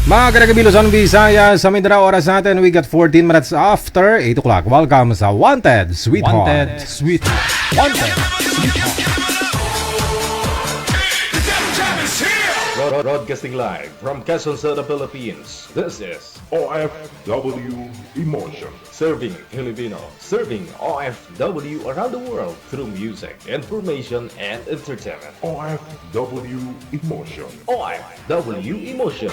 Mga Karagabilo sa Visayas, sa Mindanao, oras natin, we got 14 minutes after 8 o'clock. Welcome sa Wanted Sweetheart. Wanted Sweetheart. Wanted Sweetheart. Broadcasting live from Quezon City, Philippines. This is OFW Emotion. Serving Filipino, serving OFW around the world through music, information, and entertainment. OFW Emotion. OFW Emotion.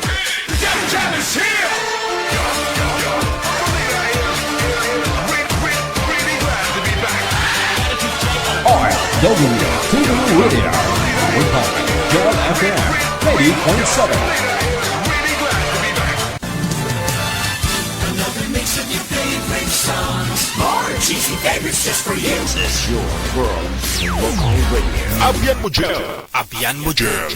OFW TV Radio. Joel FM 80.7. Cheesy favorites just for you. This is your world local radio. Abian mo dyan. Abian mo dyan.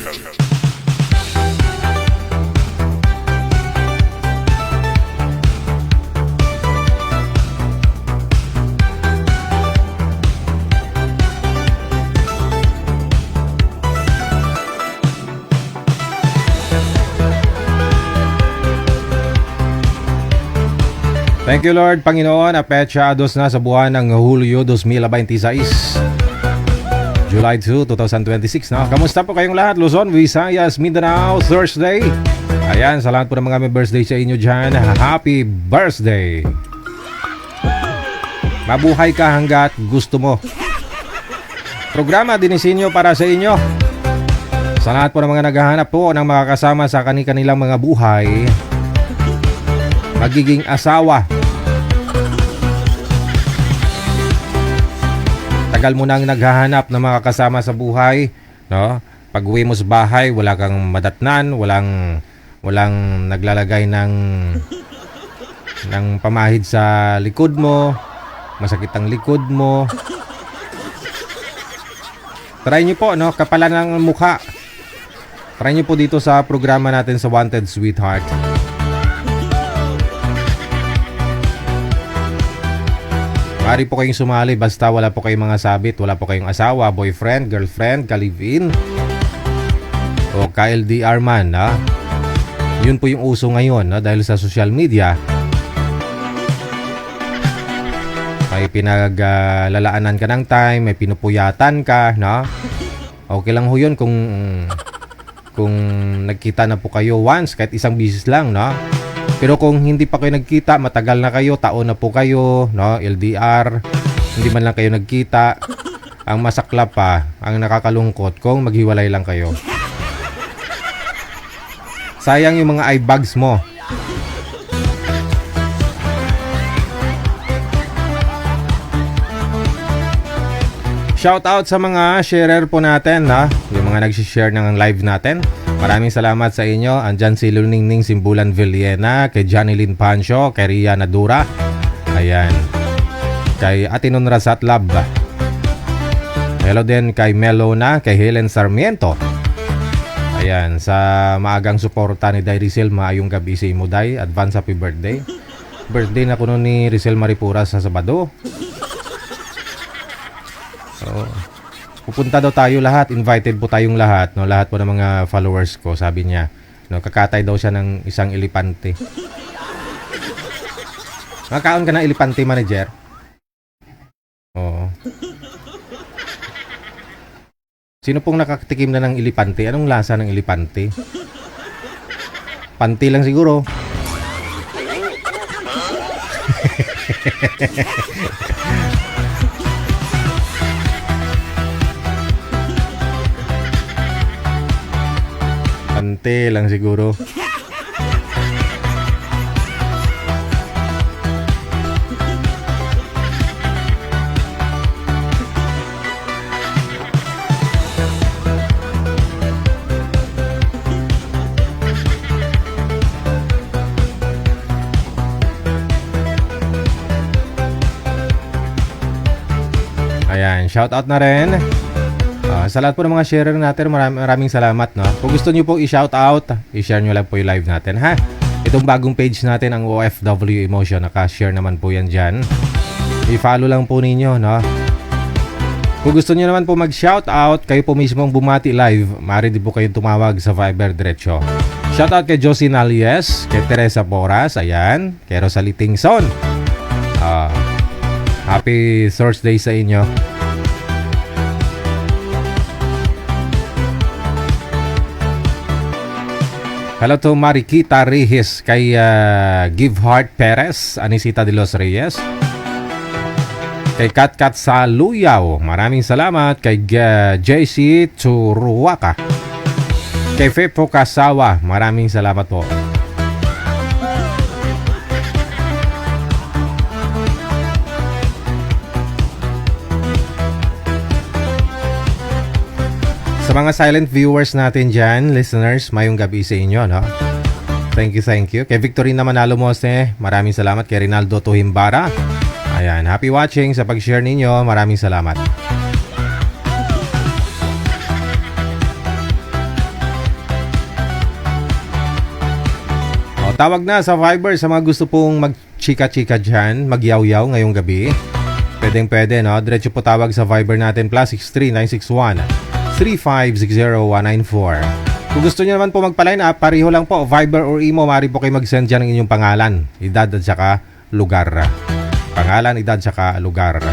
Thank you Lord, Panginoon, apetsados na sa buwan ng Hulyo 2026. July 2, 2026 na. Kamusta po kayong lahat? Luzon, Visayas, Mindanao, Thursday. Ayan, sa lahat po ng mga may birthday sa inyo dyan, happy birthday! Mabuhay ka hanggat gusto mo. Programa dinisinyo para sa inyo. Sa lahat po ng mga naghahanap po ng makakasama sa kanilang mga buhay, magiging asawa. Tagal mo nang naghahanap ng mga kasama sa buhay, no? Pag uwi mo sa bahay, wala kang madatnan, walang naglalagay ng pamahid sa likod mo, masakit ang likod mo. Try nyo po, no? Kapalan ng mukha. Try nyo po dito sa programa natin sa Wanted Sweetheart. Maaari po kayong sumali basta wala po kayong mga sabit, wala po kayong asawa, boyfriend, girlfriend, ka-live-in o ka-LDR man. Ha? Yun po yung uso ngayon, ha? Dahil sa social media. May pinaglalaanan ka ng time, may pinupuyatan ka. No? Okay lang ho yun kung nagkita na po kayo once, kahit isang bisis lang. No? Pero kung hindi pa kayo nagkita, matagal na kayo, taon na po kayo, no? LDR, hindi man lang kayo nagkita, ang masaklap pa, ang nakakalungkot kung maghiwalay lang kayo. Sayang yung mga eye bags mo. Shout out sa mga sharer po natin, ha? Yung mga nag-share ng live natin. Maraming salamat sa inyo. Andyan si Luningning Simbulan Villena, kay Janilyn Pancho, kay Ria Nadura. Ayan. Kay Atinon Rasat Lab. Hello din kay Melona, kay Helen Sarmiento. Ayan. Sa maagang suporta ni Day Rizal, maayong gabi si Muday. Advance happy birthday. Birthday na kuno ni Rizal Maripura sa Sabado. Oo. Pupunta daw tayo lahat. Invited po tayong lahat. No? Lahat po ng mga followers ko, sabi niya. No? Kakatay daw siya ng isang elepante. Makaon ka ng elepante, manager? Oo. Sino pong nakatikim na ng elepante? Anong lasa ng elepante? Panty lang siguro. Panty lang siguro. Ayan, shout out na rin. Sa lahat po ng mga sharer natin, maraming salamat, no? Kung gusto niyo po i-shout out, i-share niyo lang po yung live natin, ha? Itong bagong page natin, ang OFW Emotion, naka-share naman po yan dyan. I-follow lang po ninyo, no? Kung gusto niyo naman po mag-shout out, kayo po mismo ang bumati live, maaari din po kayong tumawag sa Viber diretso. Shout out kay Josie Nalies, kay Teresa Boras, ayan, kay Rosalie Tingson. Happy Thursday sa inyo. Hello to Mariquita Reyes, kay Give Heart Perez, Anisita de los Reyes, kay Katkat sa Luyaw, maraming salamat, kay JC Churuwaka, kay Fepo Kasawa, maraming salamat po. Sa mga silent viewers natin dyan, listeners, mayong gabi sa inyo, no? Thank you. Kay Victorina Manalo Mose, maraming salamat. Kay Rinaldo Tuhimbara, ayan, happy watching sa pag-share ninyo. Maraming salamat. Tawag na sa Viber sa mga gusto pong mag-chika-chika dyan, mag-yaw-yaw ngayong gabi. Pwede, no? Diretso po tawag sa Viber natin, +63 961 3560194. Kung gusto niyo naman po magpa-line up, pareho lang po, Viber or Imo, maaari po kayo mag-send dyan ng inyong pangalan, edad at saka lugar. Pangalan, edad, saka lugar.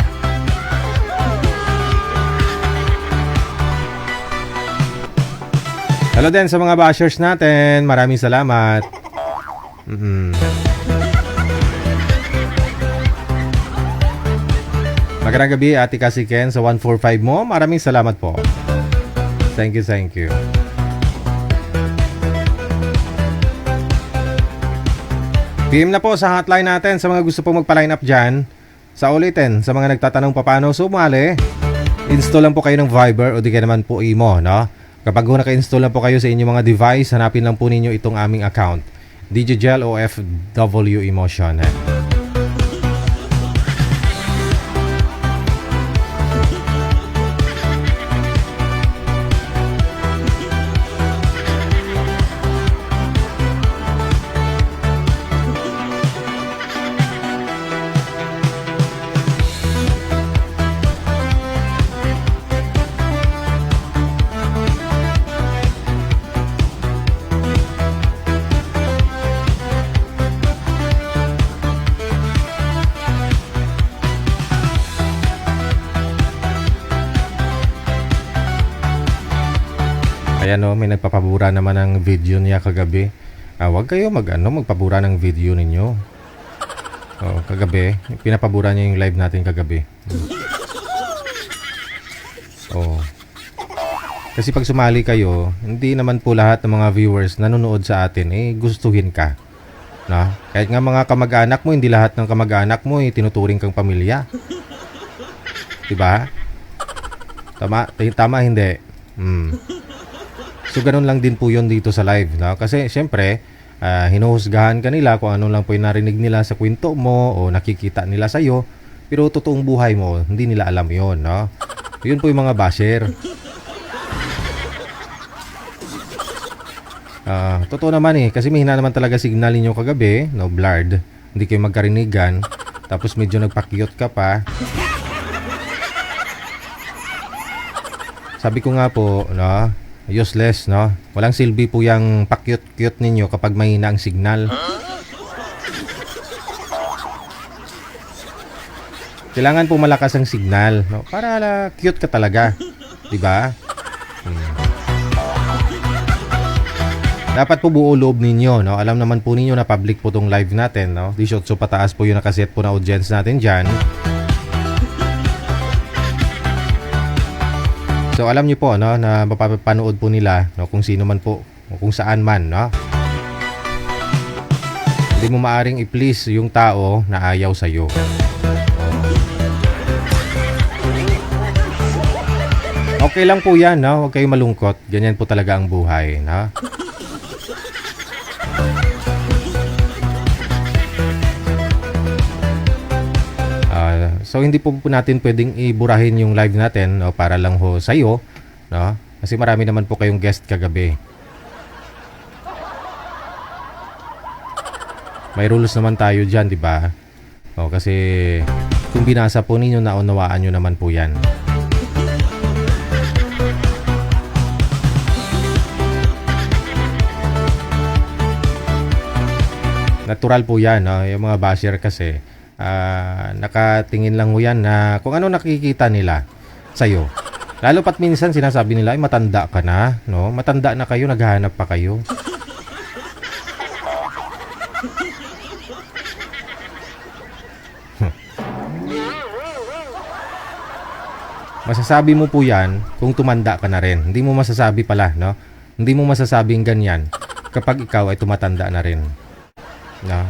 Hello din sa mga bashers natin, maraming salamat. Magandang gabi, Ate Kasiken sa 145 mo, maraming salamat po. Thank you. PM na po sa hotline natin sa mga gusto pong magpa-line up dyan. Sa ulitin, sa mga nagtatanong paano sumali, install lang po kayo ng Viber o di kaya naman po Imo, no? Kapag naka-install na po kayo sa inyong mga device, hanapin lang po ninyo itong aming account, DJ Gel OFW Emotion. Ayan, no, may nagpapabura naman ng video niya kagabi. Huwag kayo magpabura ng video ninyo. Kagabi, pinapabura niya yung live natin kagabi. Kasi pag sumali kayo, hindi naman po lahat ng mga viewers nanonood sa atin, gustuhin ka. Na? Kahit nga mga kamag-anak mo, hindi lahat ng kamag-anak mo tinuturing kang pamilya. Diba? Tama hindi. So ganun lang din po yun dito sa live, no? Kasi syempre hinuhusgahan ka nila kung ano lang po yung narinig nila sa kwento mo o nakikita nila sa'yo, pero totoong buhay mo hindi nila alam yun, no? Yun po yung mga basher. Totoo naman kasi mahina naman talaga signal ninyo kagabi, no? Blurred, hindi kayo magkarinigan, tapos medyo nagpakyot ka pa. sabi ko nga po, no, useless, no? Walang silbi po yung pa-cute-cute ninyo kapag mahina ang signal. Kailangan po malakas ang signal, no? Para cute ka talaga. 'Di ba? Dapat po buo loob ninyo, no? Alam naman po ninyo na public po tong live natin, no? 18 pataas po yung nakaset po na audience natin diyan. So alam niyo po, no, na mapapanood po nila, no, kung sino man po o kung saan man, no. Hindi mo maaring i-please yung tao na ayaw sa iyo. Okay lang po 'yan, no. Huwag kayong malungkot. Ganyan po talaga ang buhay, no. So hindi po natin pwedeng iburahin yung live natin, no, para lang ho sa iyo, no? Kasi marami naman po kayong guest kagabi. May rules naman tayo diyan, 'di ba? O kasi kung binasa po ninyo, naunawaan niyo naman po 'yan. Natural po 'yan, no? Yung mga basher kasi nakatingin lang mo yan na kung ano nakikita nila sa'yo. Lalo pat minsan sinasabi nila, ay matanda ka na, no? Matanda na kayo, naghahanap pa kayo. Masasabi mo po yan kung tumanda ka na rin. Hindi mo masasabi pala, no? Hindi mo masasabing ganyan kapag ikaw ay tumatanda na rin. No?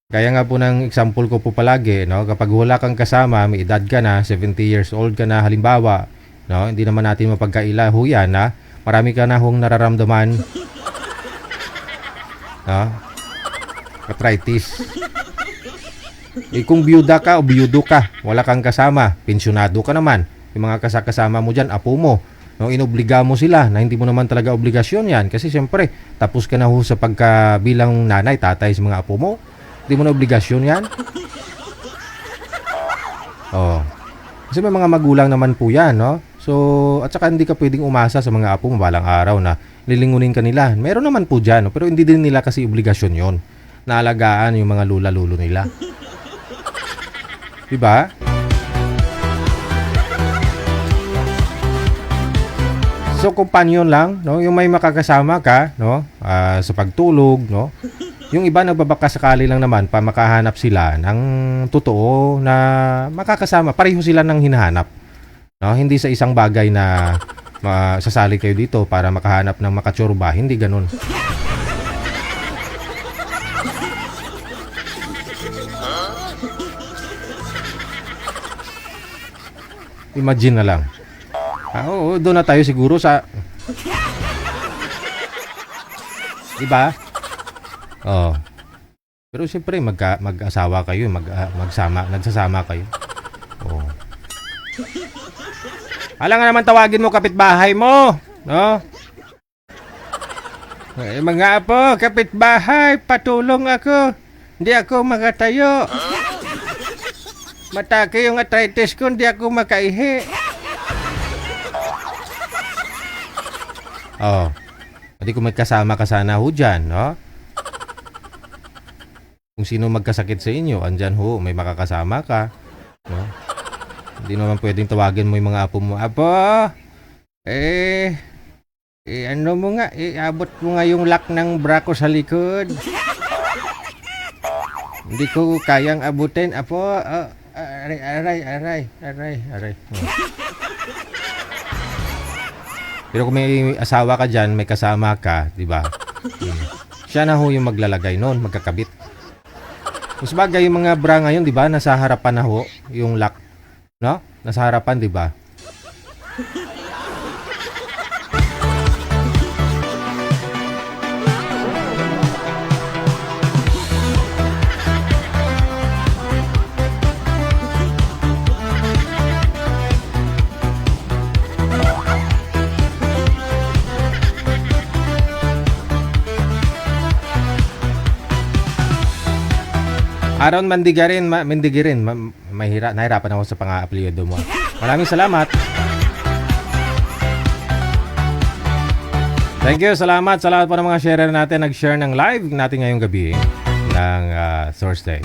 Kaya nga po ng example ko po palagi, no, kapag wala kang kasama, may edad ka na, 70 years old ka na halimbawa, no, hindi naman natin mapagkaila ho yan, na marami ka na hong nararamdaman, no, arthritis. Kung biyuda ka o biyudo ka, wala kang kasama, pensyonado ka naman, yung mga kasama mo dyan, apo mo, no, inobliga mo sila na hindi mo naman talaga obligasyon yan, kasi siyempre tapos ka na ho sa pagkabilang nanay, tatay sa mga apo mo. Hindi mo na obligasyon yan. Oh. Kasi may mga magulang naman po yan, no? So, at saka hindi ka pwedeng umasa sa mga apo mo balang araw na lilingunin ka nila. Meron naman po dyan, no? Pero hindi din nila kasi obligasyon yon. Naalagaan yung mga lula-lulo nila. Diba? So, companion lang, no? Yung may makakasama ka, no? Sa pagtulog, no? Yung iba nagbabaka sakali lang naman pa makahanap sila ng totoo na makakasama. Pareho sila ng hinahanap. No? Hindi sa isang bagay na sasali kayo dito para makahanap ng makatsurba. Hindi ganun. Imagine na lang. Oo, doon na tayo siguro sa... Diba? Oh. Pero siyempre mag-asawa kayo, nagsasama kayo. Oh. Alam nga naman tawagin mo kapitbahay mo, no? Eh, mga apo, kapitbahay, patulong ako. Hindi ako makatayo. Matake yung arthritis ko, hindi ako makaihi. Oh. Hindi ko magkasama ka sana ho dyan, no? Kung sino magkasakit sa inyo, andyan ho, may makakasama ka. No? Hindi naman pwedeng tawagin mo yung mga apo mo. Apo, ano mo nga, abot mo nga yung lock ng bra ko sa likod. Hindi ko kayang abutin. Apo, aray. Pero kung may asawa ka dyan, may kasama ka, di ba? Siya na ho yung maglalagay noon, magkakabit. Mas bagay yung mga bra ngayon, di ba? Nasa harapan na ho yung lock. No? Nasa harapan, di ba? Aaron Mandigirin, nahirapan ako sa pang-apelyido mo. Maraming salamat. Thank you. Salamat sa lahat po ng mga sharer natin. Nag-share ng live natin ngayong gabi ng Thursday.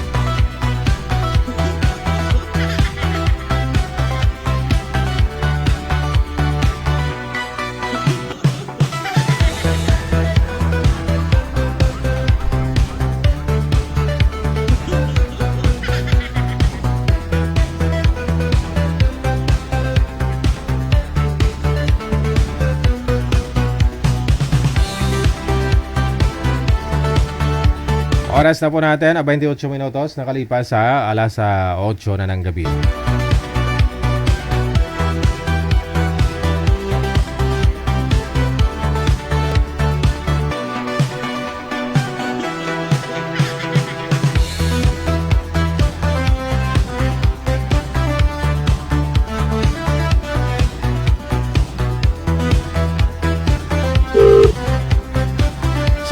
Oras na po natin, 28 minutos, nakalipas sa alas 8 na ng gabi.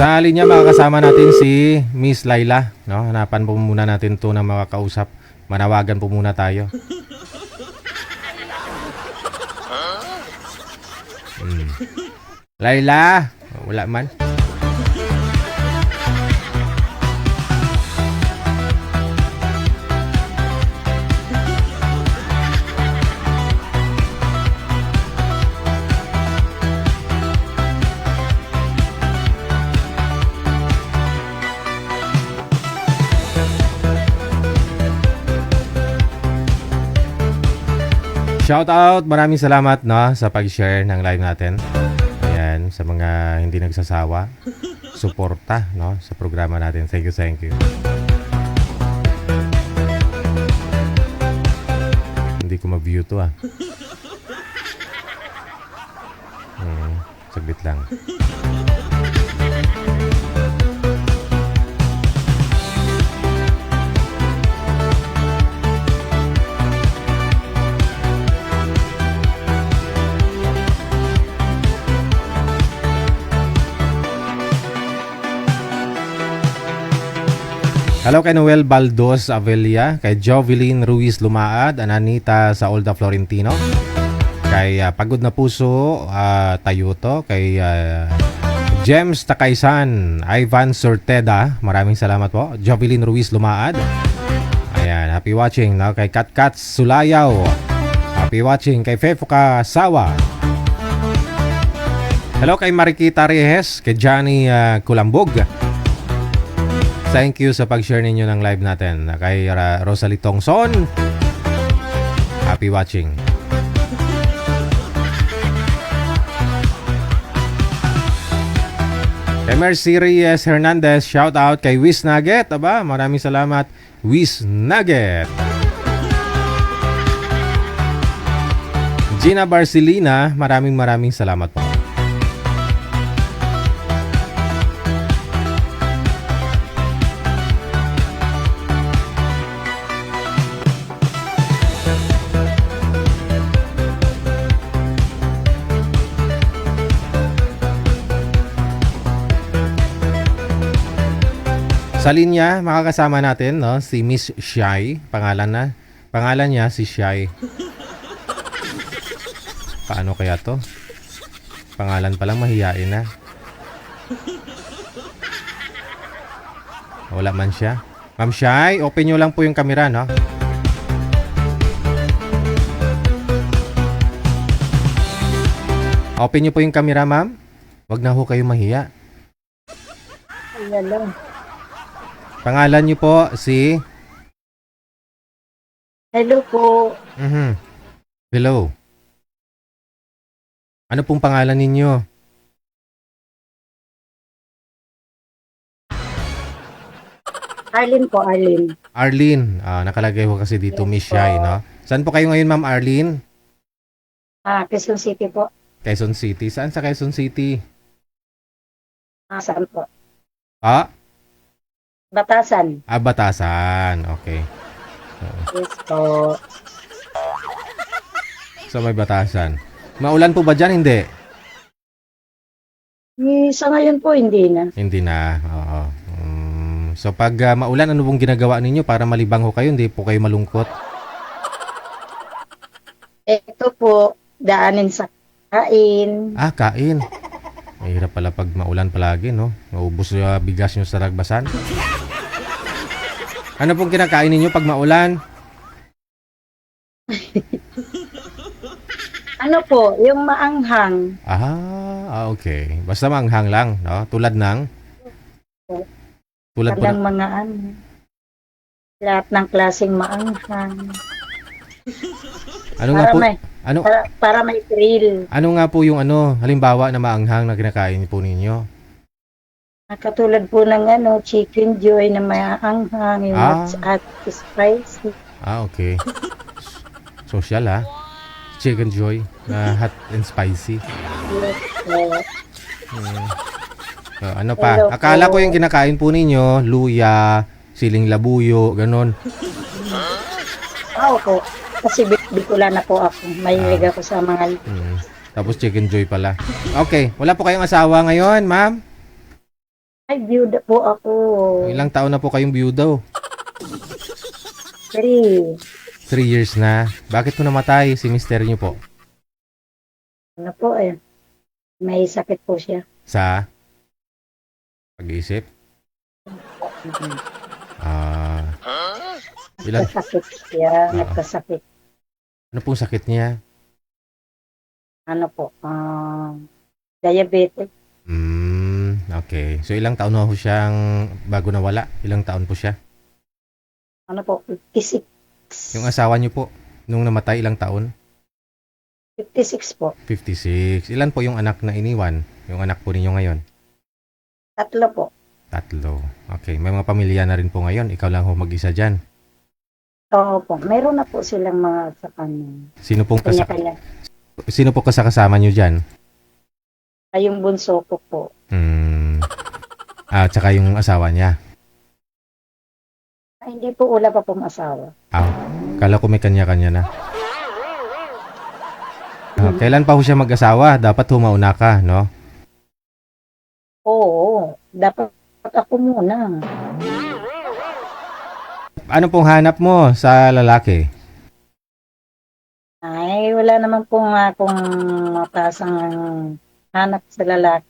Sa linya makakasama natin si Miss Laila, no? Hanapan po muna natin 'to na makakausap. Manawagan po muna tayo. Laila, wala man. Shout out, maraming salamat no sa pag-share ng live natin. Ayan, sa mga hindi nagsasawa, suporta no sa programa natin. Thank you, thank you. Hindi ko ma-view to saglit lang. Hello kay Noel Baldos Avelia, kay Jovelyn Ruiz Lumaad, Ananita sa Olda Florentino, kay Pagod na Puso Tayuto, kay James Takaysan, Ivan Sorteda, maraming salamat po. Jovelyn Ruiz Lumaad, ayan, happy watching no? Kay Katkat Sulayaw, happy watching. Kay Fefuka Sawa, hello kay Marikita Reyes, kay Johnny Kulambog. Thank you sa pag-share ninyo ng live natin. Kay Rosalie Tongson, happy watching. Kay Mercy Reyes Hernandez, shout out. Kay Wiz Nugget, aba, maraming salamat, Wiz Nugget. Gina Barcelina, maraming salamat po. Sa linya, makakasama natin no, si Miss Shy. Pangalan niya si Shy. Paano kaya to? Pangalan pa lang mahiyain na. Wala man siya. Ma'am Shy, open nyo lang po yung camera, no? Open nyo po yung camera, ma'am. Wag na ho kayo mahiya. Ayan lang. Pangalan niyo po si... Hello po. Hello. Ano pong pangalan ninyo? Arlene po, Arlene. Arlene. Nakalagay ko kasi dito Miss Shy, no? Saan po kayo ngayon, Ma'am Arlene? Quezon City po. Quezon City. Saan sa Quezon City? Saan po? Batasan. Batasan. Batasan. Okay. Yes po. So may Batasan. Maulan po ba dyan? Hindi. Sa ngayon po, hindi na. Hindi na. Oo. So pag maulan, ano pong ginagawa ninyo para malibang ho kayo? Hindi po kayo malungkot? Ito po, daanin sa kain. Kain. Mahirap pala pag maulan palagi, no? Maubos yung bigas nyo sa ragbasan. Ano pong kinakain ninyo pag maulan? Ano po, yung maanghang. Okay. Basta manghang lang, no? Tulad ng? Tulad po Talagang ng... mga ano. Lahat ng klaseng maanghang. Ano nga Para po? may, Ano? para may thrill. Ano nga po yung ano, halimbawa na maanghang na kinakain po ninyo? Katulad po ng ano, chicken joy na may anghang, yung Ah. at spicy. Okay. Social ha? Chicken Joy na hot and spicy. Ano pa? Hello Akala ko po. yung kinakain po ninyo, luya, siling labuyo, ganon. Opo. Kasi Bicolana po ako. Mahilig ako sa mga... Tapos Chicken Joy pala. Okay, wala po kayong asawa ngayon, ma'am? Ay, byuda po ako. Ilang taon na po kayong byuda? 3. 3 years na. Bakit po namatay si mister niyo po? Ano po eh. May sakit po siya. Sa pag-iisip? Ilan? Nagkasakit siya. Ah. Nagkasakit. Ano pong sakit niya? Ano po. Diabetes. Okay. So ilang taon na po siyang bago nawala? Ilang taon po siya? Ano po. 56. Yung asawa niyo po, nung namatay ilang taon? 56 po. 56. Ilan po yung anak na iniwan? Yung anak po ninyo ngayon? 3 po. 3. Okay. May mga pamilya na rin po ngayon. Ikaw lang ho mag-isa dyan. Oo po. Meron na po silang mga sa kanya. Sino pong Kanya-kanya. Sino po kasama niyo dyan? Ay, yung bunso ko po. Tsaka yung asawa niya. Ay, hindi po wala pa pong asawa. Kala ko may kanya-kanya na. Kailan pa ho siya mag-asawa? Dapat humauna ka, no? Oo. Dapat ako muna. Ano pong hanap mo sa lalaki? Ay, wala naman pong akong matasang hanap sa lalaki.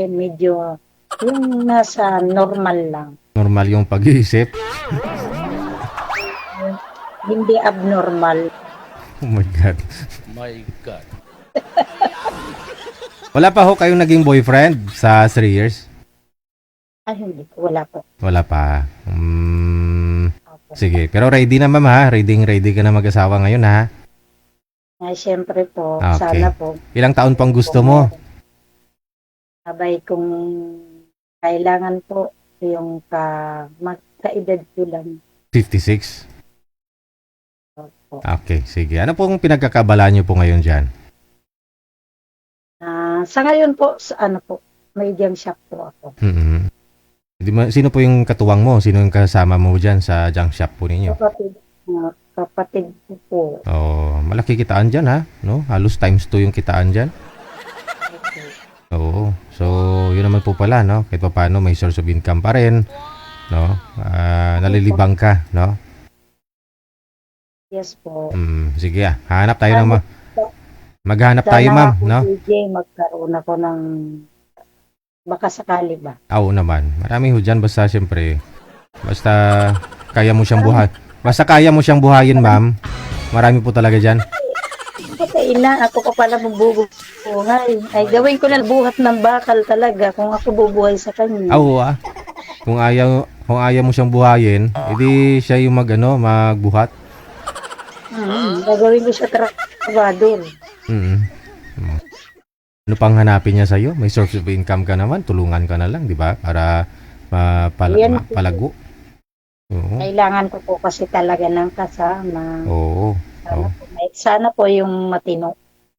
Medyo yung nasa normal lang. Normal yung pag-iisip? Hindi abnormal. Oh my God. My God. Wala pa ho kayong naging boyfriend sa 3 years? Ay, hindi po. Wala po. Wala pa. Sige. Pero ready na ma'am ha? Ready ka na mag-asawa ngayon ha? Ay, syempre po. Okay. Sana po. Ilang taon pang gusto mo? Sabay kung kailangan po yung magkaedad ko lang. 56? Po. Okay, sige. Ano pong pinagkakabala niyo po ngayon dyan? Sa ngayon po, medium shock po ako. Sino po yung katuwang mo? Sino yung kasama mo dyan sa junk shop po ninyo? Kapatid ko po. Oh, malaki kitaan dyan ha? No? Halos times 2 yung kitaan dyan. Oo. So, yun naman po pala, no? Kahit pa paano, may source of income pa rin. No? Nalilibang ka, no? Yes po. Sige hanap tayo ng maghanap tayo, ma'am, no? DJ, magkaroon ako ng baka sakali ba? Oo naman. Marami ho dyan. Basta, siyempre, basta kaya mo siyang buhay. Basta kaya mo siyang buhayin, ma'am. Marami po talaga dyan. Ina, ako pa pala bubuhay. Ay, gawin ko na buhat ng bakal talaga kung ako bubuhay sa kanya. Oo Kung ayaw mo siyang buhayin, edi siya yung magbuhat. Gagawin ko siya trabador. Ano pang hanapin niya sa'yo? May source of income ka naman. Tulungan ka na lang, di ba? Para palago. Oo. Kailangan ko po kasi talaga ng kasama. Oo. Sana po yung matino.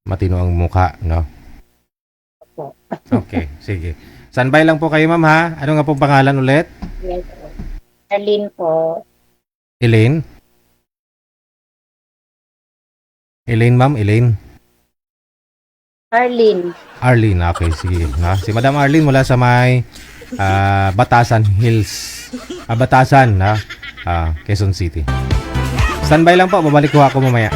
Matino ang mukha, no? Po. Okay, sige. Standby lang po kayo, ma'am, ha? Ano nga pong pangalan ulit? Yes, po. Arlene po. Elaine? Elaine, ma'am? Elaine? Arlene. Arlene, okay, sige. Na? Si Madam Arlene mula sa may Batasan Hills. Batasan, Quezon City. Standby lang po, babalik ko ako mamaya.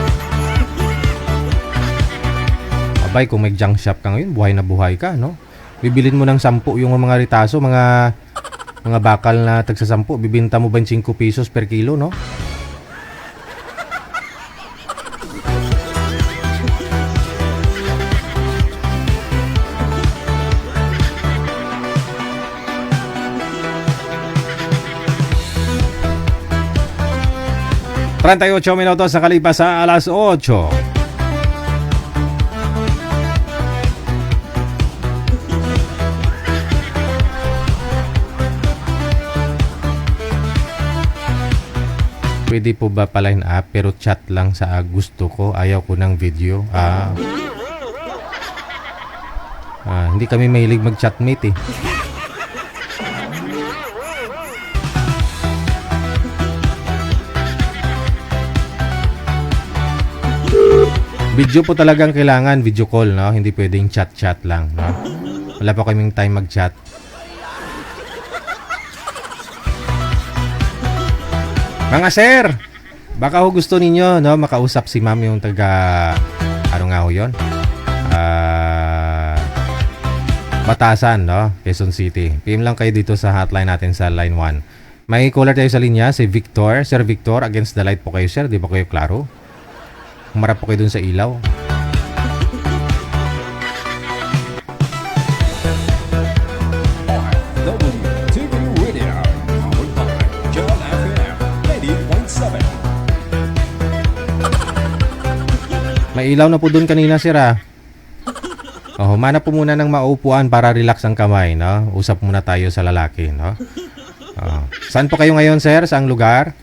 Abay, kung may junk shop ka ngayon, buhay na buhay ka, no? Bibilin mo ng 10 yung mga ritaso, mga bakal na tagsa 10, bibinta mo 25 pesos per kilo, no? ...38 minutos sa kalipas sa alas 8. Pwede po ba pa-line up pero chat lang sa gusto ko, ayaw ko ng video? Hindi kami mahilig mag-chatmate eh. Video po talagang kailangan, video call, no? Hindi pwedeng chat-chat lang, no? Wala pa kaming time mag-chat. Mga sir, baka ho gusto ninyo, no, makausap si ma'am yung taga, ano nga ho yun? Batasan, no? Quezon City. PM lang kayo dito sa hotline natin sa line 1. May caller tayo sa linya, si Victor. Sir Victor, against the light po kayo, sir. Di ba kayo klaro? Humarap po kayo dun sa ilaw. WTV Radio, powered by John FM 80.7. May ilaw na po dun kanina, sir, ah. Humanap po muna ng maupuan para relax ang kamay, no? Usap muna tayo sa lalaki, no? Saan po kayo ngayon, sir? Saang lugar?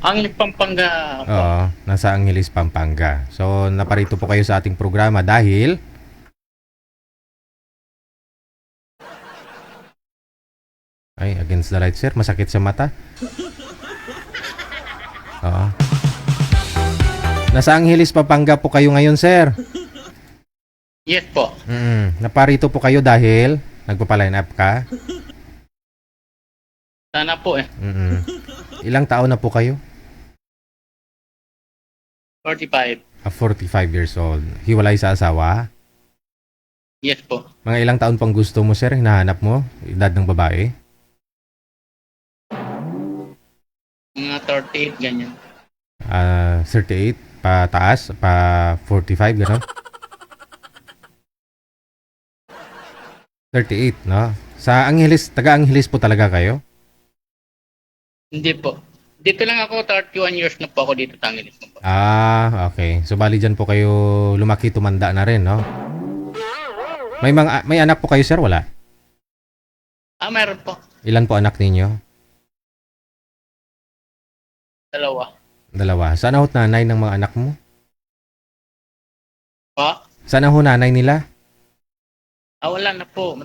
Angeles, Pampanga. Nasa Angeles, Pampanga. So, naparito po kayo sa ating programa dahil ay, against the light, sir. Masakit sa mata. Nasa Angeles, Pampanga po kayo ngayon, sir. Yes po. Naparito po kayo dahil nagpapaline up ka. Sana po eh. Ilang taon na po kayo? 45. 45 years old. Hiwalay sa asawa? Yes po. Mga ilang taon pang gusto mo, sir? Hinahanap mo? Edad ng babae? Mga 38, ganyan. 38? Pataas? Pa 45, gano'n? 38, no? Sa Angeles, taga Angeles po talaga kayo? Hindi po. Dito lang ako, 31 years na po ako dito sa Angeles. Okay. So, bali dyan po kayo lumaki, tumanda na rin, no? May anak po kayo, sir? Wala? Meron po. Ilan po anak ninyo? 2. Saan ho nanay ng mga anak mo? Pa? Saan ho nanay nila? Wala na po.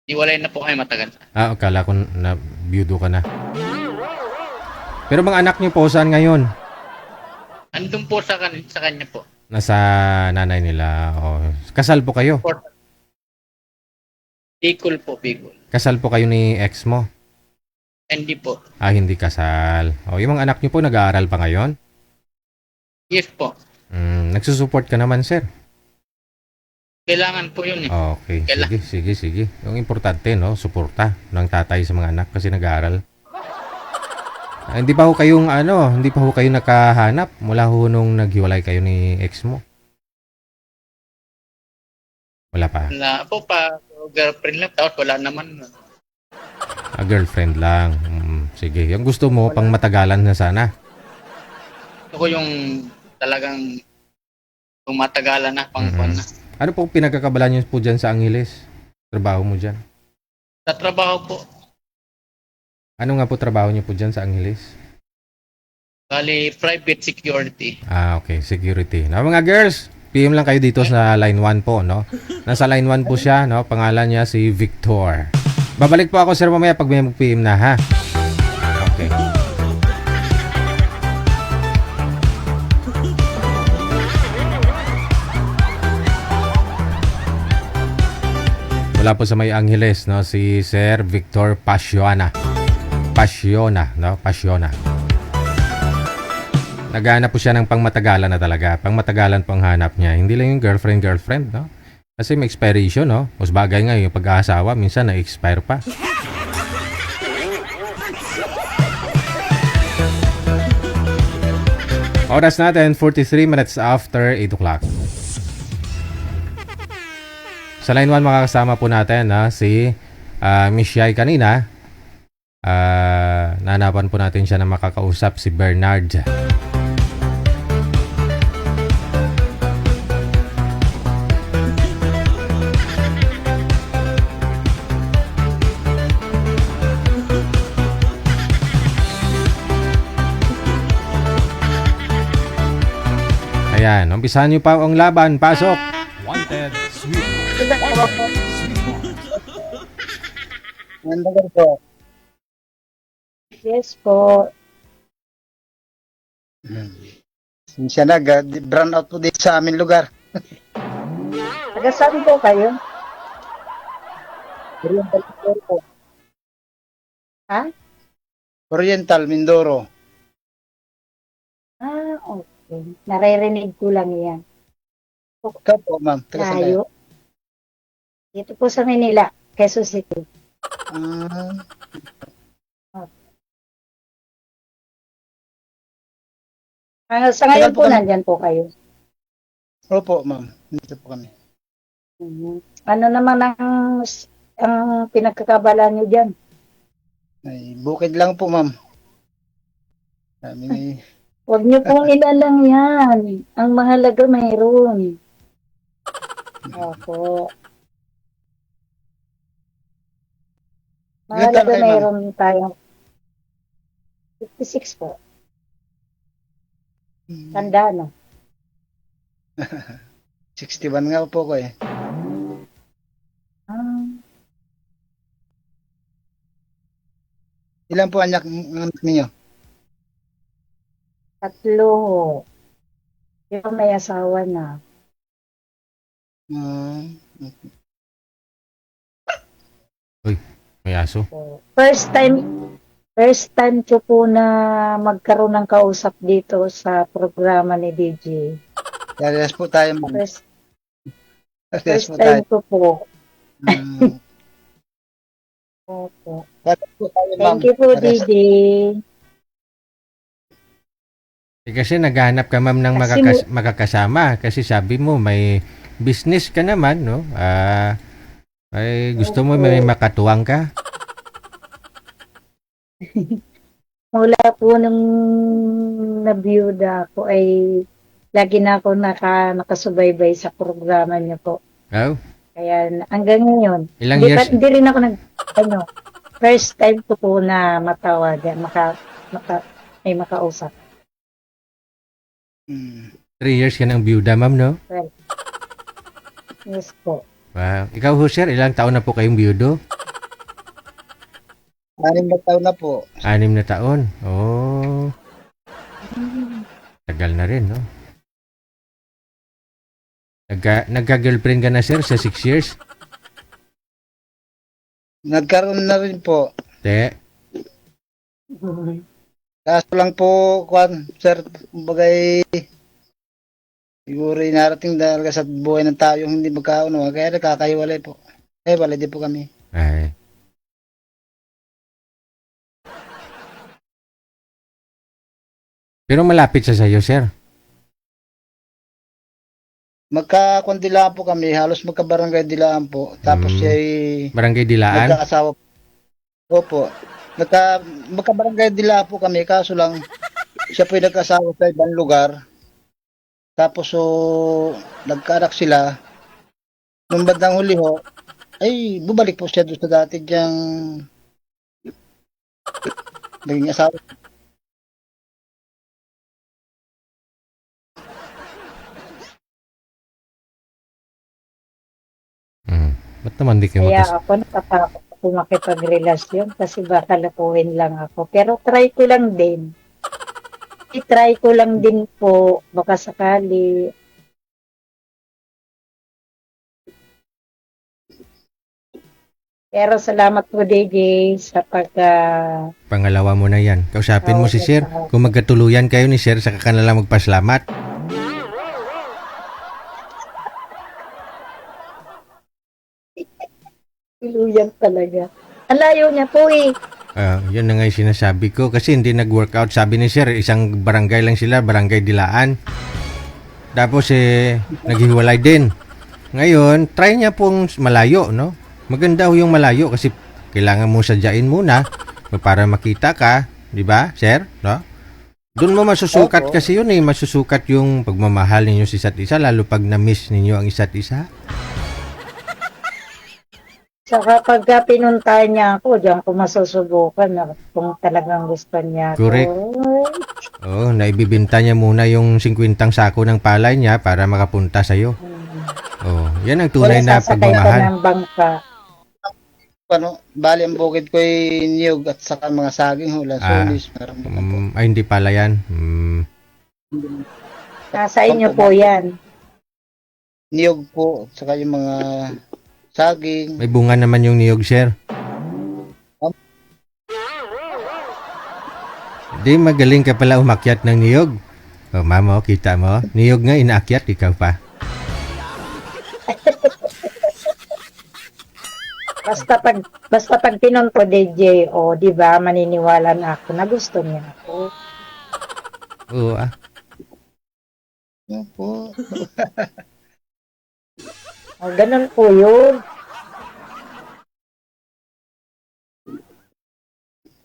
Iwalay na po kayo matagal. Akala ko na byudo ka na. Pero mga anak niyo po, saan ngayon? Andun po sa kanya po. Nasa nanay nila. Kasal po kayo? Bicol po, Bicol. Kasal po kayo ni ex mo? Hindi po. Hindi kasal. Yung mga anak niyo po, nag-aaral pa ngayon? Yes po. Nagsusupport ka naman, sir? Kailangan po yun eh. Okay. Sige. Yung importante, no? Suporta ng tatay sa mga anak kasi nag-aaral. Hindi pa ho kayong nakahanap mula ho nung naghiwalay kayo ni ex mo? Wala pa? Wala po pa. Girlfriend lang. Tapos wala naman. Girlfriend lang. Sige. Yung gusto mo, pang matagalan na sana. Gusto ko yung talagang kung matagalan na, pang na. Ano po pinagkakabalan niyo po dyan sa Angeles? Trabaho mo dyan? Sa trabaho po. Ano nga po trabaho niyo po dyan sa Angeles? Bali, private security. Okay. Security. Mga girls, PM lang kayo dito sa line 1 po, no? Nasa line 1 po siya, no? Pangalan niya si Victor. Babalik po ako, sir, mamaya pag may mag-PM na, ha? Okay. Wala po sa May Angeles, no? Si Sir Victor Pasiona, no? Pasiona. Naghahanap po siya ng pangmatagalan na talaga. Pangmatagalan po ang hanap niya. Hindi lang yung girlfriend, no? Kasi may expiration, no? Mas bagay nga yung pag-aasawa, minsan na-expire pa. Oras natin, 43 minutes after 8 o'clock. Sa line 1, makakasama po natin si Miss Yai kanina. Nanapan po natin siya na makakausap, si Bernard. Ayan, umpisahan niyo pa ang laban. Pasok! Wanted, sweet. Nandagan po. Yes po. Siya brand out po dito sa aming lugar. Taga saan po kayo? Oriental Mindoro po. Ha? Oriental Mindoro. Okay. Naririnig ko lang yan. Ikaw po, ma'am. Taga saan kayo? Layo. Dito po sa Manila, Quezon City. Sa ngayon Tagal po po, kami. nandyan po kayo. Opo, ma'am. Dito po kami. Ano naman ang pinagkakabala nyo dyan? Ay, bukid lang po, ma'am. Kami Huwag nyo pong ilalang yan. Ang mahalaga mayroon. Opo. Ilan taon Mahalaga kayo, ma'am? mayroon tayong 56 po. Tanda na. 61 nga po ko eh. Ilan po anak ninyo? 3. Yung may asawa na. May aso. So, first time ko po na magkaroon ng kausap dito sa programa ni DJ. Parehas po tayo, ma'am. First Parehas po tayo. time ko po. Opo. Parehas po tayo, ma'am. Thank you po, Parehas. DJ. Kasi naghahanap ka, ma'am, ng Kasi makakasama. Kasi sabi mo, may business ka naman, no? Ay, gusto mo may makatuwang ka? Mula po nung nabiyuda ako ay lagi na ako nakasubaybay sa programa niyo po. Oh, Kaya hanggang ngayon, ilang hindi, years? hindi rin ako first time ko po na matawagan, may makausap. 3 3 years ka ng byuda, ma'am, no? Yes po. Wow. Ikaw, Husher, ilang taon na po kayong byudo? 6 na taon na po. 6 na taon. Oh. Tagal na rin, no? Nagka-girlfriend ka na, sir, sa 6 years? Nagkaroon na rin po. Te. Kaso lang po, sir, bagay, siguro inarating talaga sa buhay ng tao yung hindi magkauno. Kaya nakakahiwalay po. Walay din po kami. Ay. Pero malapit siya sa'yo, sir. Magkakundilaan po kami, halos magkabarangay dilaan po. Tapos siya ay Barangay Dilaan. nagkaasawa po. Opo. Magkabarangay dilaan po kami, kaso lang siya po ay nagkaasawa sa ibang lugar. Tapos nagkaanak sila. Nung bandang huli ho, ay bumalik po siya doon sa dati diyang naging asawa. Ba't naman di kayo Kaya ako natatakot ako makipagrelasyon kasi baka lakuin lang ako. Pero try ko lang din. I-try ko lang din po, baka sakali. Pero salamat po, DJ, sa Pangalawa mo na yan. Kausapin mo si sir. Kung magkatuluyan kayo ni sir, saka ka na lang magpasalamat. Iluyang talaga. Ang layo niya po eh. Yun na nga yung sinasabi ko kasi hindi nag-workout. Sabi ni sir, isang barangay lang sila, barangay Dilaan. Tapos naghiwalay din. Ngayon, try niya pong malayo, no? Maganda ho yung malayo kasi kailangan mo sadyain muna para makita ka, di ba, sir? No? Doon mo masusukat Opo. kasi yun masusukat yung pagmamahal ninyo sa isa't isa, lalo pag na-miss ninyo ang isa't isa. Saka pagka pinuntahan niya ako, diyan ko masusubukan na kung talagang gusto niya ako. Correct. Naibibinta niya muna yung 50 sako ng palay niya para makapunta sa'yo. Yan ang tunay na Sasakay ako pagmamahal. ng bangka. Bali ang bukid ko ay niyog at saka mga saging hula. Sulis. Hindi pala yan. Nasa inyo po yan. Niyog po at saka yung mga saging. May bunga naman yung niyog, sir. Di magaling ka pala umakyat ng niyog. Mamo, kita mo. Niyog nga inaakyat, ikaw pa. Basta pag pinunto DJ, di ba, maniniwala na ako na gusto niya ako. Oo, Opo. Ganun po yun.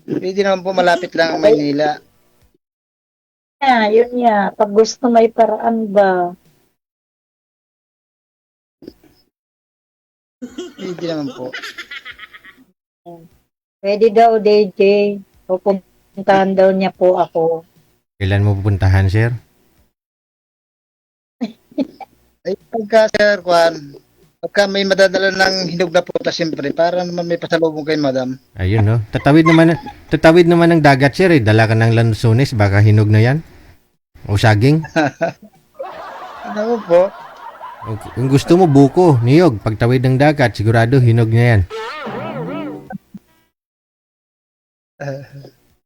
Pwede naman po malapit lang ang Maynila. Yun niya. Pag gusto may paraan ba? Pwede naman po. Pwede daw DJ. Pupuntahan daw niya po ako. Kailan mo pupuntahan, sir? Ay, pagka sir, pagka may madadala ng hinog na puta, siyempre, para naman may pasalubong kay madam. Ayun, no? Tatawid naman ng dagat, sir. Dala ka ng lansones, baka hinog na yan. O saging. Ano po? Kung gusto mo, buko, niyog. Pagtawid ng dagat, sigurado hinog na yan.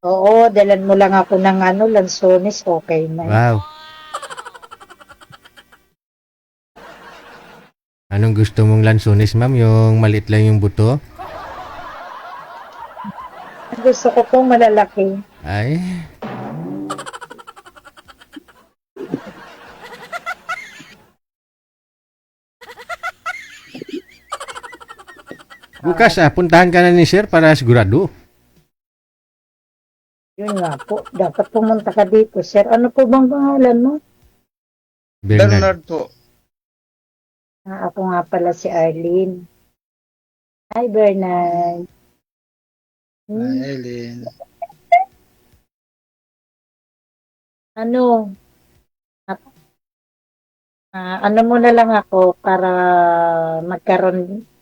Oo, dalan mo lang ako ng lansones, okay na. Wow. Anong gusto mong lansones, ma'am? Yung maliit lang yung buto? Gusto ko pong malalaki. Ay. Bukas puntahan ka na ni sir para sigurado. Yun nga po, dapat pumunta ka dito, sir. Ano po bang pangalan mo? Bernard. Bernard po. Ako nga pala si Arlene. Hi, Bernard. Ay, Eileen. Ano? Ano mo na lang ako para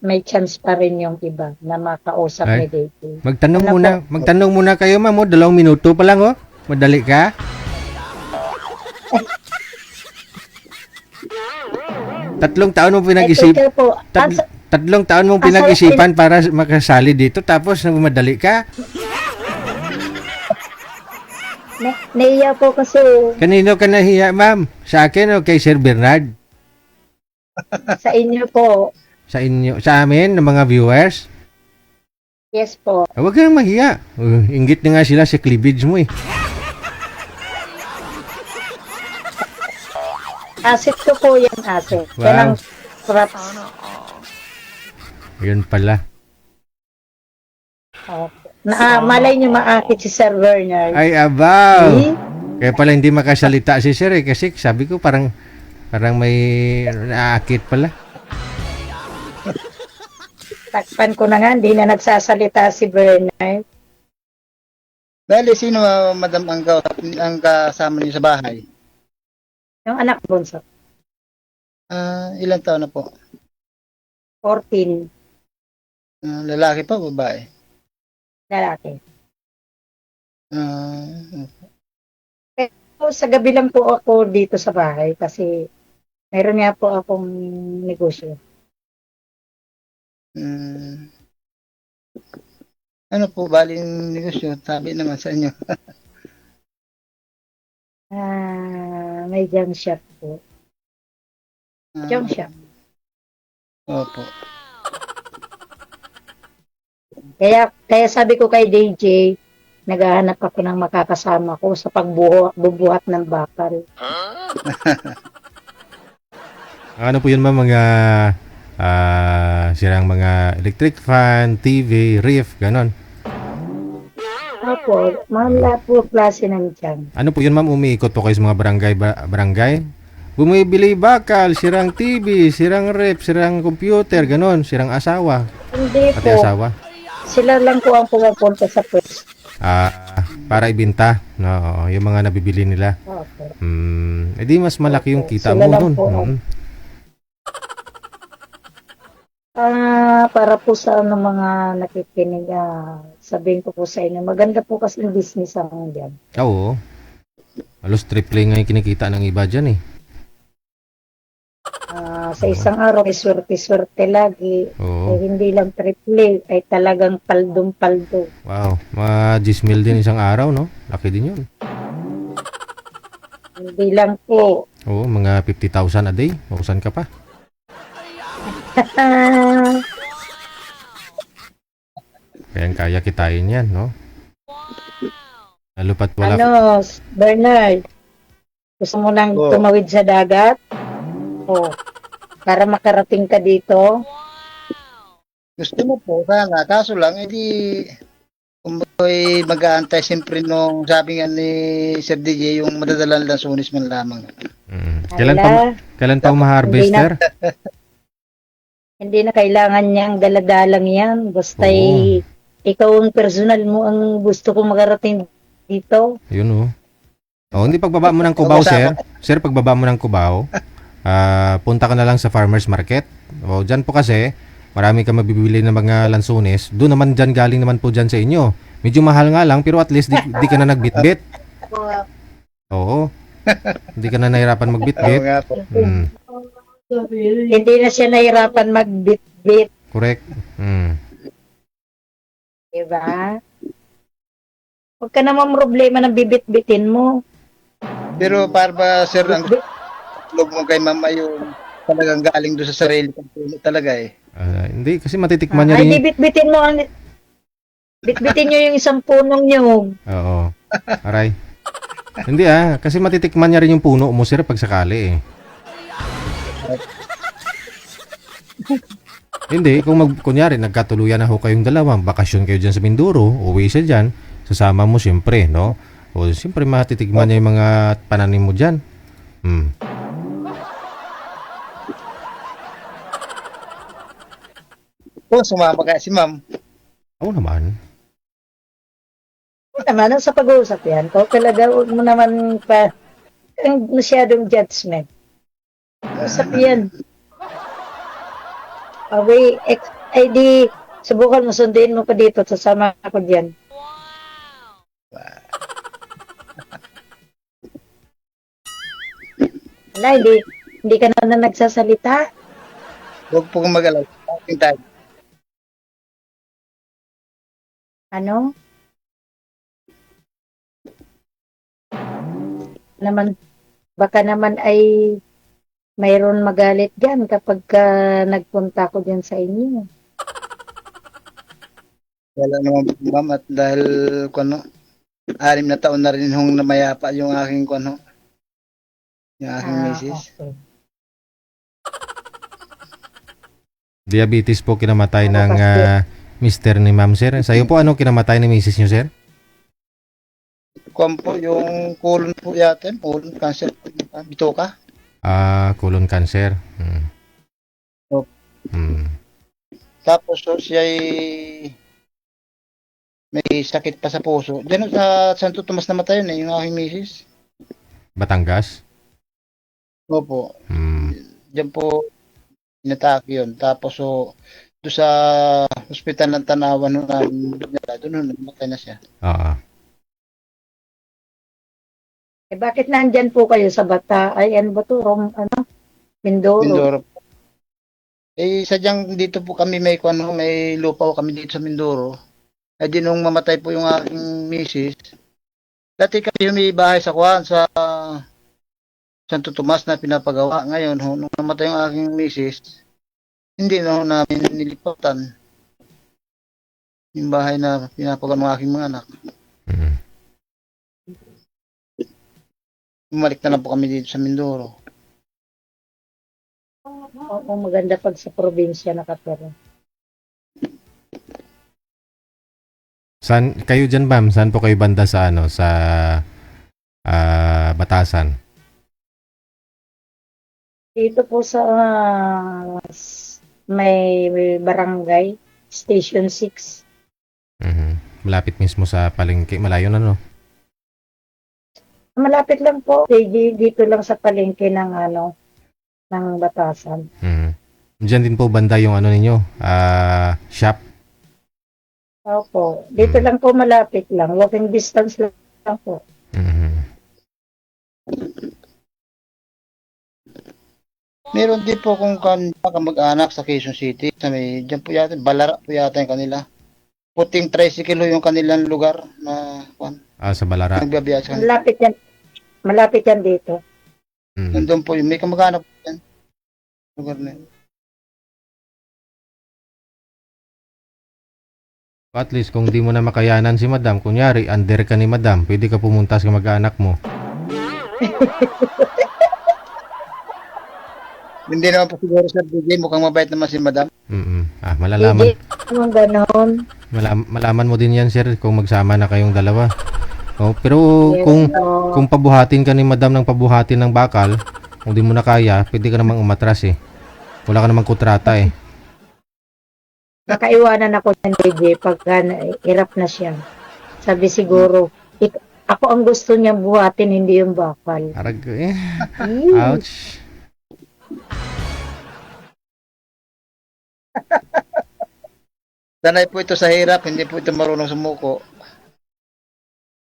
may chance pa rin yung iba na makausap Ay. ni Daisy. Magtanong muna kayo, ma'am. 2 minuto pa lang, Madali ka? Tatlong taon mo pinag-isip. Ikaw po, Tatlong taon mong pinag-isipan para makasali dito tapos madali ka. naiya po kasi Kanino ka nahiya, ma'am? Sa akin o kay Sir Bernard? sa inyo po. Sa inyo, sa amin, ng mga viewers? Yes po. Huwag kang mahiya. Inggit na nga sila sa cleavage mo eh. Asset ko po yan, asset. Wow. Yan ang props. Yun pala. Malay nyo maakit si Sir Bernard. Ay, abaw! Eh? Kaya pala hindi makasalita si Sir kasi sabi ko parang may naakit pala. Takpan ko na nga, hindi na nagsasalita si Bernard. Dali, sino madam ang kasama niyo sa bahay? Yung anak bunso, Ilang taon na po? 14, Lalaki pa, babae? lalaki. Ah, So, sa gabi lang po ako dito sa bahay kasi meron nga po akong negosyo. ano po, baling negosyo? Sabi naman sa inyo. May junk shop po. Junk shop. Opo. Kaya sabi ko kay DJ, naghahanap ako ng makakasama ko sa pagbubuhat ng bakal. Ano po yun ma'am, mga sirang mga electric fan, TV, ref, ganon. Opo, mga po klase nandiyan. Ano po yun ma'am, umiikot po kayo sa mga barangay? Bumibili bakal, sirang TV, sirang ref, sirang computer, ganon, sirang asawa, Hindi pati po, asawa. sila lang po ang pumupunta sa pwesto. Para ibenta, no, yung mga nabibili nila. Opo. Edi mas malaki yung kita Sila mo lang dun. po. Para po sa mga nakikinig, sabihin ko po sa inyo, maganda po kasi yung business ang dyan. Oo. Halos triple nga yung kinikita ng iba dyan eh. Sa isang araw, may swerte-swerte lagi. Oo. Hindi lang triple, ay talagang paldong-paldo. Wow. Mga 10 mil din isang araw, no? Laki din yun. Hindi lang po. Oo, mga 50,000 a day. Mausan ka pa. Kaya kitain yan, no? Lalo pat wala. Bernard, gusto mo nang Oo. tumawid sa dagat? Para makarating ka dito? Gusto mo po, sana. Kaso lang, edi, kung ba'y mag-aantay siyempre nung sabi nga ni Sir DJ, yung madadalang lansunis man lamang. Kailan pa ma-harvester? Hindi na kailangan niyang daladalang yan. Basta Oo. ikaw ang personal mo ang gusto kong makarating dito. Yun, oh. Hindi pagbaba mo ng Cubao, sir. Sir, pagbaba mo ng Cubao, punta ka na lang sa farmer's market. Dyan po kasi, marami ka mabibili ng mga lansunis. Doon naman dyan, galing naman po dyan sa inyo. Medyo mahal nga lang, pero at least di ka na nagbitbit. Oo. Hindi ka na nahirapan Oo magbitbit. nga po. Hindi na siya nahirapan magbit-bit. Correct. Diba? Huwag ka naman problema ng bibit-bitin mo. Pero para ba, Sir, ang loob mo kay Mama yung talagang galing doon sa sarili kong puno talaga eh. Hindi, kasi matitikman niya Ay, rin. di bitbitin mo ang... Bitbitin nyo yung isang punong nyog. Oo. Aray. Hindi kasi matitikman niya rin yung puno mo, sir, pag sakali eh. Hindi, kunyari, nagkatuluyan na ho kayong dalawa, bakasyon kayo dyan sa Mindoro, uwi siya dyan, sasama mo siyempre, no? O siyempre matitikman niya yung mga pananim mo dyan. Sumama kaya si Ma'am. Oo naman. Naman, sa pag-uusap yan, kung talaga, huwag mo naman pa ang masyadong judgment. Usap yan. Ay di, subukan mo, sunduin mo pa dito, sasama ako dyan. Wala, hindi ka na nagsasalita. Huwag po kang mag-alala. Aking tayo. Ano? Baka naman ay mayroon magalit dyan kapag nagpunta ko dyan sa inyo. Wala naman po, Ma'am, at dahil kuno 6 na taon na rin hong namayapa yung aking kuno. Yung aking misis. Okay. Diabetes po kinamatay ng mister ni ma'am, sir. Sa'yo po, ano kinamatay ni misis niyo, sir? Kuwan po, yung colon po yata, colon cancer, bitoka. Colon cancer. Opo. Tapos siya ay may sakit pa sa puso. Diyan sa Santo Tomas namatay yun yung aking misis. Batangas? Opo. Diyan po inatake yun. Tapos doon sa hospital ng Tanawan doon namatay na siya. Bakit nandyan po kayo sa Bata? Ay, ano ba to? Mindoro. Mindoro. Sadyang dito po kami may lupa kami dito sa Mindoro. Ay di nung mamatay po yung aking misis. Dati kami may bahay sa Santo Tomas na pinapagawa. Ngayon, nung namatay yung aking misis, hindi na namin nilipatan. yung bahay na pinapagan ng aking mga anak. Mm. Bumalik na lang po kami dito sa Mindoro. Oo, maganda pag sa probinsya nakatira. Saan kayo diyan, ma'am? Saan po kayo banda sa ano sa Batasan? Dito po sa may barangay, Station 6. Mhm. Malapit mismo sa palengke, malayo na no. Malapit lang po, dito lang sa palengke ng ng Batasan. Mhm. Diyan din po banda yung ano ninyo, shop. Opo, dito lang po malapit lang, walking distance lang po. Mhm. Meron din po kung mag-anak sa Quezon City. Sa may, dyan po yata, Balara po yata yung kanila. Puting tricycle yung kanilang lugar na Sa Balara. nagbabiyahe sa kanila. Malapit yan dito. Mhm. Nandun po yung may kamag-anak po yan. Lugar na yun. At least kung di mo na makayanan si madam, kunyari under ka ni madam, pwede ka pumunta sa mag-anak mo. Hindi naman po siguro Sir DJ, mukhang mabait naman si Madam. Mhm. Malalaman. Hindi naman ganon. Malaman mo din yan, sir, kung magsama na kayong dalawa. Oh, pero Yes, kung pabuhatin ka ni madam ng pabuhatin ng bakal, kung di mo na kaya, pwede ka namang umatras eh. Wala ka namang kontrata eh. Nakaiwanan ako ng DJ pagka hirap na siya. Sabi siguro, ako ang gusto niya buhatin, hindi yung bakal. Arag eh. Hmm. Ouch. Sanay po ito sa hirap, hindi po ito marunong sumuko.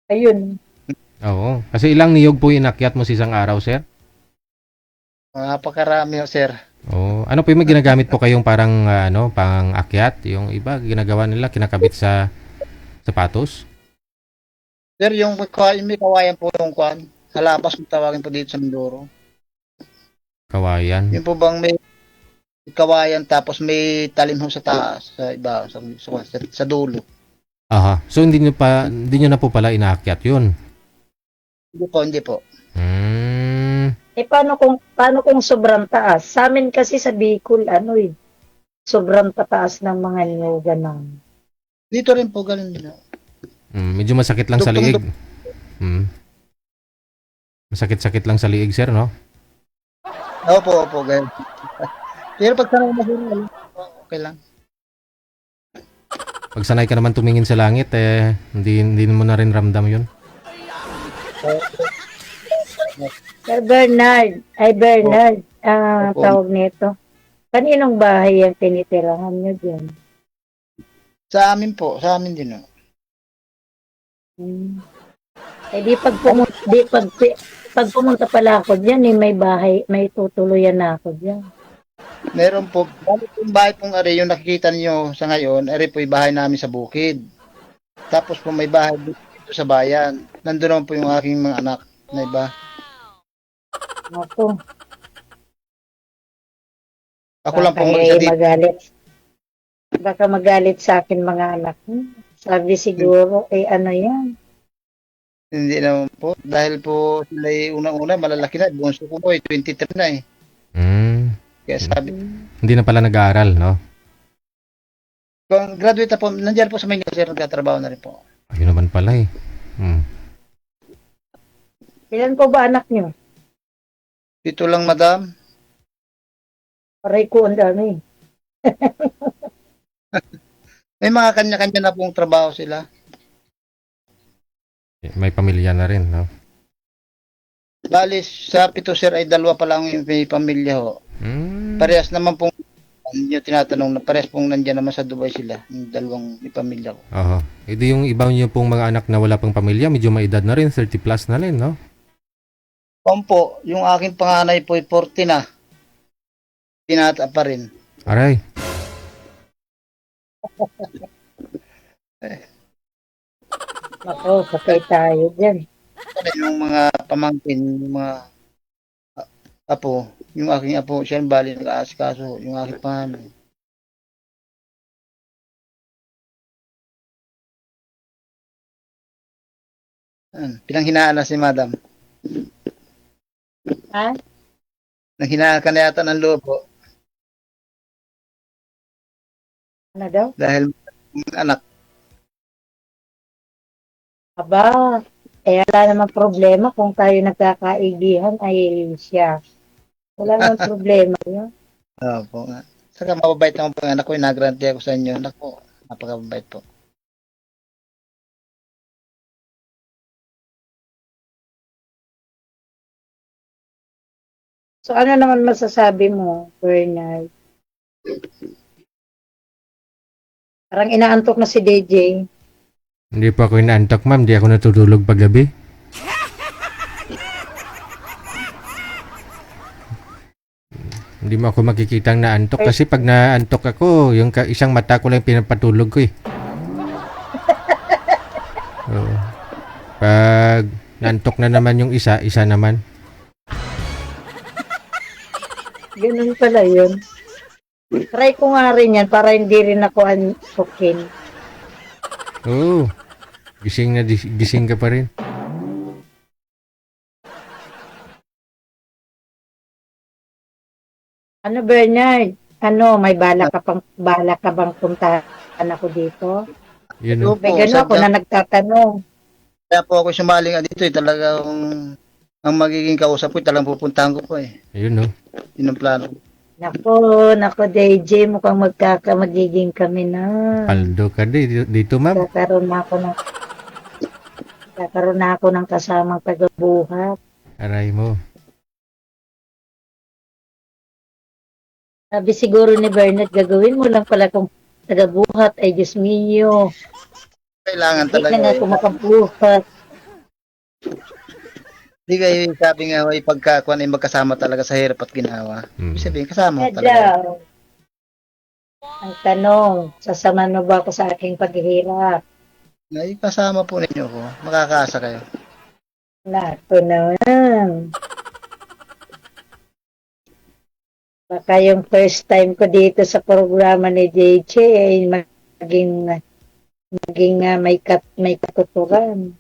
Ayun. Oo. Kasi ilang niyog po inakyat mo sa isang araw, sir? Napakarami ho, Sir. Oo. Ano po yung may ginagamit po kayong parang pang akyat? Yung iba ginagawa nila kinakabit sa sapatos? Sir, yung may kawayan po yung kwan. Halapas kung tawagin po dito sa Mindoro. Kawayan. Yung po bang may kawayan tapos may talim ho sa taas, sa iba, sa dulo. Aha. So hindi niyo na po pala inaakyat 'yun. Hindi po. Paano kung sobrang taas? Sa amin kasi sa Bicol, sobrang tataas ng mga nyoga ng. Dito rin po, ganun din. Medyo masakit lang sa liig. Masakit-sakit lang sa liig, sir, no? Opo, ganun. Pero pag sanay na sir, okay lang. Pag sanay ka naman tumingin sa langit, hindi mo na rin ramdam 'yun. Sir Bernard, Opo. tawag nito. Kaninong bahay ang tinitirahan nyo dyan? Sa amin din. No? Di pag pumunta pala ako dyan, may bahay, may tutuluyan na ako dyan. Meron po, bali po yung bahay pong ari, yung nakikita niyo sa ngayon, ari po yung bahay namin sa bukid. Tapos po may bahay dito sa bayan. Nandun naman po yung aking mga anak na iba. Ako lang po mag-isa dito. Baka magalit sa akin mga anak. Sabi siguro, ano yan? Hindi naman po. Dahil po sila unang-una, malalaki na. Bunso ko po, 23 na eh. Kaya sabi, Hindi na pala nag-aaral, no? kung graduate na po, nandiyan po sa Maynila, sir, nagtatrabaho na rin po. Ayun naman pala eh. Ilan po ba anak nyo? Dito lang, madam. Aray ko, ang dami. May mga kanya-kanya na pong trabaho sila. May pamilya na rin, no? Bali, sa pito, sir, ay dalawa pa lang yung may pamilya ho. Parehas naman pong yung tinatanong na parehas pong nandiyan naman sa Dubai sila, yung dalawang may pamilya ko. Oo. Edi yung iba niyo pong mga anak na wala pang pamilya, medyo may edad na rin, 30 plus na rin, no? Po, yung aking panganay po ay 40 na. Pinata pa rin. Aray. Ako, patay tayo dyan. Yung mga pamangkin, yung mga apo, yung aking apo, siya ang bali nag-aasikaso, yung aking panganay. Pinanghinaan na si madam. Ha? Nanghinaan ka na yata ng loob po. Ano daw? Dahil anak. Aba, wala namang problema kung tayo nagkakaibigan ay siya. Wala namang problema yun. Opo nga. Saka mababait naman po ang anak ko. Nagranti ako sa inyo. Naku, napakababait po. So ano naman masasabi mo, Bernard? Parang inaantok na si DJ. Hindi pa ako inaantok, ma'am. Hindi ako natutulog paggabi. Hindi mo ako makikitang naantok kasi pag naantok ako, yung isang mata ko lang pinapatulog ko eh. Oo. Pag naantok na naman yung isa naman. Ganun pala yun. Try ko nga rin yan para hindi rin ako antukin. Oo. Gising ka pa rin. Ano Bernard? Ano, may bala ka bang puntahan ako dito? Yun o. May gano'n ako na nagtatanong. Kaya po ako sumaling dito eh. Talagang ang magiging kausap ko, talagang pupuntahan ko po eh. Ayun o. Yun ang plano. Nako DJ, mukhang magiging kami na. Paldo ka dito, ma'am. Kakaroon na ako ng kasamang tagabuhat. Aray mo. Sabi siguro ni Bernard, gagawin mo lang pala kung tagabuhat ay Diyos mio. Kailangan Hindi talaga. na nga kumakabuhat. Hindi kayo sabi nga, ay pagkakuan ay magkasama talaga sa hirap at ginawa. Ibig sabihin, kasama mo talaga.Adaw. Ang tanong, sasama mo ba ako sa aking paghihirap? Ay, kasama po ninyo ko. Makakaasa kayo. Nato naman. Baka yung first time ko dito sa programa ni JJ ay maging may katuturan.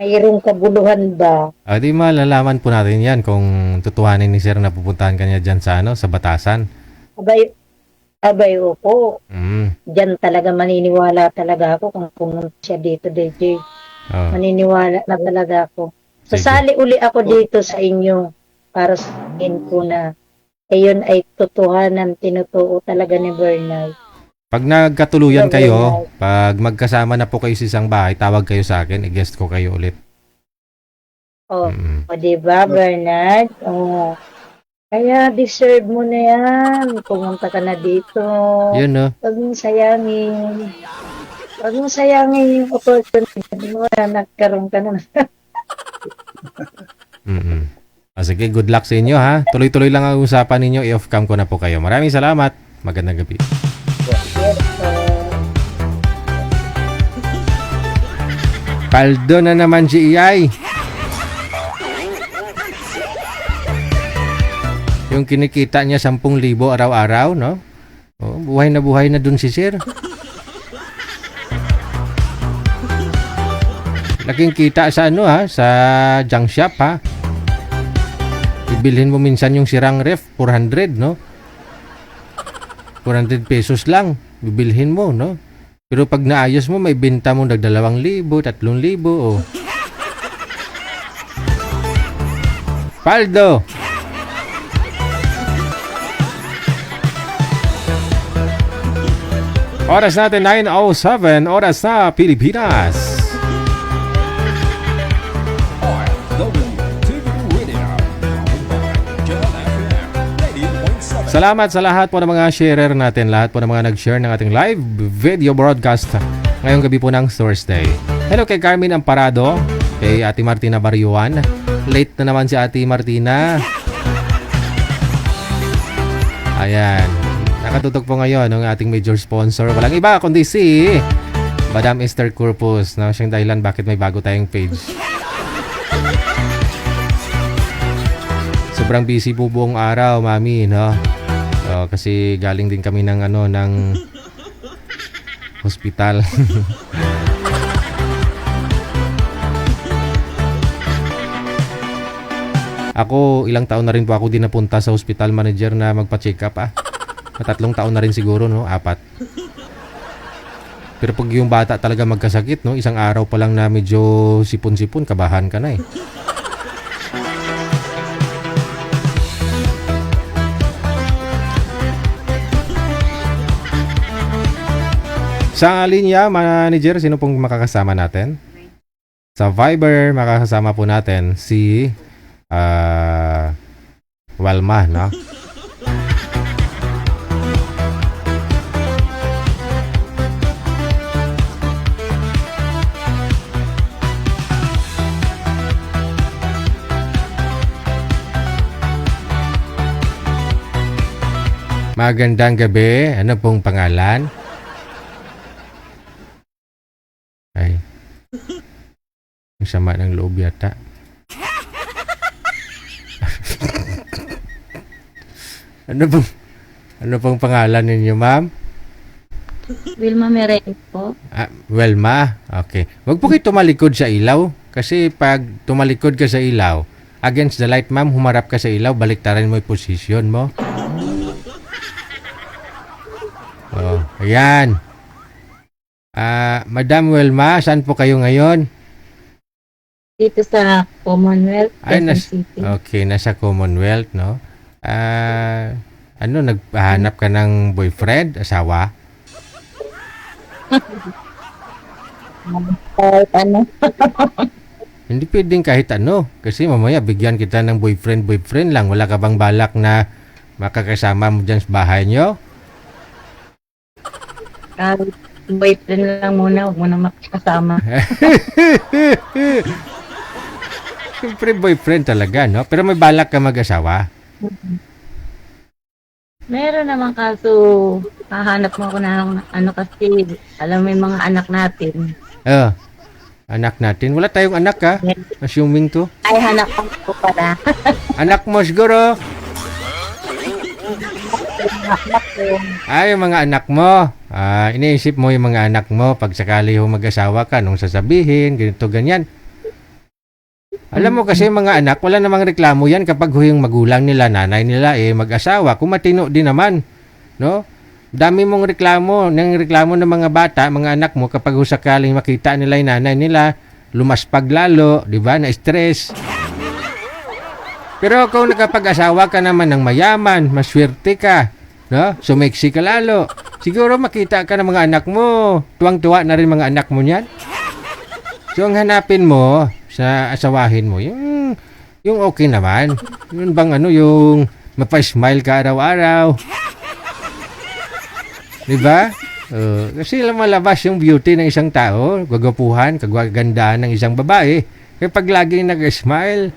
Mayroong kabuluhan ba? Di malalaman po natin yan kung tutuhanin ni Sir na pupuntahan kanya dyan sa, sa Batasan. Abay, opo. Mm. Diyan talaga maniniwala talaga ako kung pumunta siya dito, DJ. Oh. Maniniwala na talaga ako. Sige. Sasali uli ako dito sa inyo para sabihin ko na ayun ay totohanan, tinutuo talaga ni Bernard. Pag nagkatuluyan kayo, pag magkasama na po kayo sa isang bahay, tawag kayo sa akin, i-guest ko kayo ulit. O, Mm. o diba, Bernard? O, kaya deserve mo na yan. Pumunta ka na dito. Yun, no? Huwag mong sayangin. Huwag mong sayangin yung opportunity mo na nagkaroon ka na. Mm-mm. Sige, good luck sa inyo, ha? Tuloy-tuloy lang ang usapan ninyo. I-off cam ko na po kayo. Maraming salamat. Magandang gabi. Paldo na naman si Iyay. Yung kinikita niya 10,000 araw-araw, no? Oh, buhay na dun si Sir. Laking kita sa sa junk shop, ha? Ibilhin mo minsan yung sirang ref, 400, no? 400 pesos lang, bibilhin mo, no? Pero pag naayos mo, may benta mo ng 2,000, 3,000, oh. Paldo! Oras natin 9:07, oras sa Pilipinas. Salamat sa lahat po ng mga sharer natin, lahat po ng mga nag-share ng ating live video broadcast ngayong gabi po ng Thursday. Hello kay Carmen Amparado, kay Ate Martina Bariuan. Late na naman si Ate Martina. Ayan, nakatutok po ngayon ng ating major sponsor. Walang iba kundi si Madam Esther Corpus, na siyang dahilan bakit may bago tayong page. Sobrang busy po buong araw, Mami, no? Kasi galing din kami ng hospital. Ako, ilang taon na rin po ako din napunta sa hospital manager na magpa-check up ah. 3 taon na rin siguro, no? 4. Pero pag yung bata talaga magkasakit, no? Isang araw pa lang na medyo sipon-sipon, kabahan ka na eh. Sa linya, manager, sino pong makakasama natin? Sa Viber, makakasama po natin si Walma, no? Magandang gabi. Ano pong pangalan? Ay. Ang sama ng loob yata. Ano pong pangalan ninyo, ma'am? Wilma Mereng po. Welma. Okay. Huwag po kayo tumalikod sa ilaw. Kasi pag tumalikod ka sa ilaw, against the light, ma'am, humarap ka sa ilaw, baliktaran mo yung position mo. Oh, ayan. Madam Welma, saan po kayo ngayon? Dito sa Commonwealth, Ay, Quezon City. okay, nasa Commonwealth, no? Naghahanap ka ng boyfriend, asawa? Kahit ano. Hindi pwedeng kahit ano. Kasi mamaya bigyan kita ng boyfriend lang. Wala ka bang balak na makakasama mo dyan sa bahay nyo? Boyfriend lang muna, huwag mo na makakasama. Siyempre boyfriend talaga, no? Pero may balak ka mag-asawa? Meron naman kaso, hahanap mo ako ng ano kasi, alam mo yung mga anak natin. Anak natin. Wala tayong anak, ha? Assuming to. Ay, hanap ko pala. Anak mo siguro. Anak ko. Ay, yung mga anak mo. Iniisip mo yung mga anak mo pag sakali ho mag-asawa ka, nung sasabihin, ganito, ganyan. Alam mo kasi mga anak, wala namang reklamo yan kapag yung magulang nila, nanay nila, mag-asawa. Kung matino din naman, no? Dami mong reklamo ng mga bata, mga anak mo, kapag sakaling makita nila yung nanay nila, lumaspag lalo, di ba, na-stress. Pero kung nakapag-asawa ka naman ng mayaman, maswerte ka, no? Sumeksi ka lalo. Siguro makita ka ng mga anak mo, tuwang-tuwa na rin mga anak mo niyan. So ang hanapin mo sa asawahin mo, yung okay naman. Yun bang yung mapa-smile ka araw-araw. Diba? Kasi malabas yung beauty ng isang tao, gagapuhan, kagagandaan ng isang babae, kapag laging nag-smile.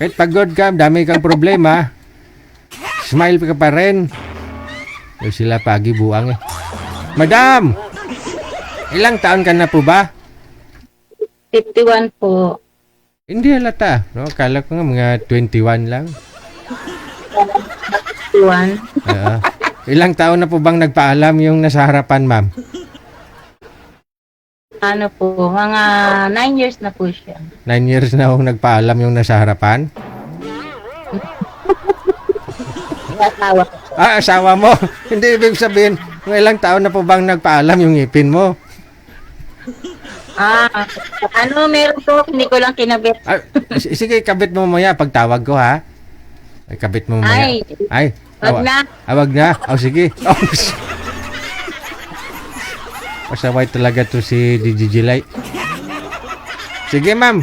Kahit pagod ka, dami kang problema, smile ka pa rin. Sila pagi buang eh. Madam! Ilang taon ka na po ba? 51 po. Hindi halata. No? Akala ko nga mga 21 lang. 51. Ilang taon na po bang nagpaalam yung nasa harapan, ma'am? Ano po, mga 9 years na po siya. 9 years na akong nagpaalam yung nasa harapan? Asawa ko. Asawa mo? Hindi ibig sabihin, ilang taon na po bang nagpaalam yung ngipin mo? Meron po, hindi ko lang kinabit. Sige, kabit mo mamaya pagtawag ko, ha? Ay, kabit mo mamaya. Ay, wag na. Wag na? Sige. Pasaway talaga to si DJ Light. Sige, ma'am.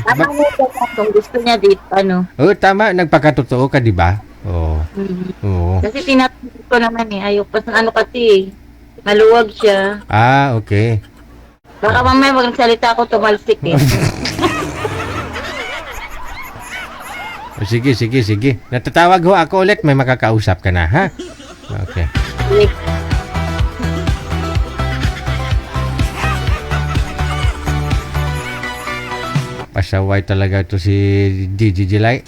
Kung gusto niya dito, Tama. Nagpakatotoo ka, di ba? Oo. Kasi tinatanong ko naman ayok pa sa kasi, maluwag siya. Okay. Baka mamaya wag nagsalita ako tumalsik eh. Sige. Natatawag ho ako ulit. May makakausap ka na, ha? Okay. Pasaway talaga to si DJ Light.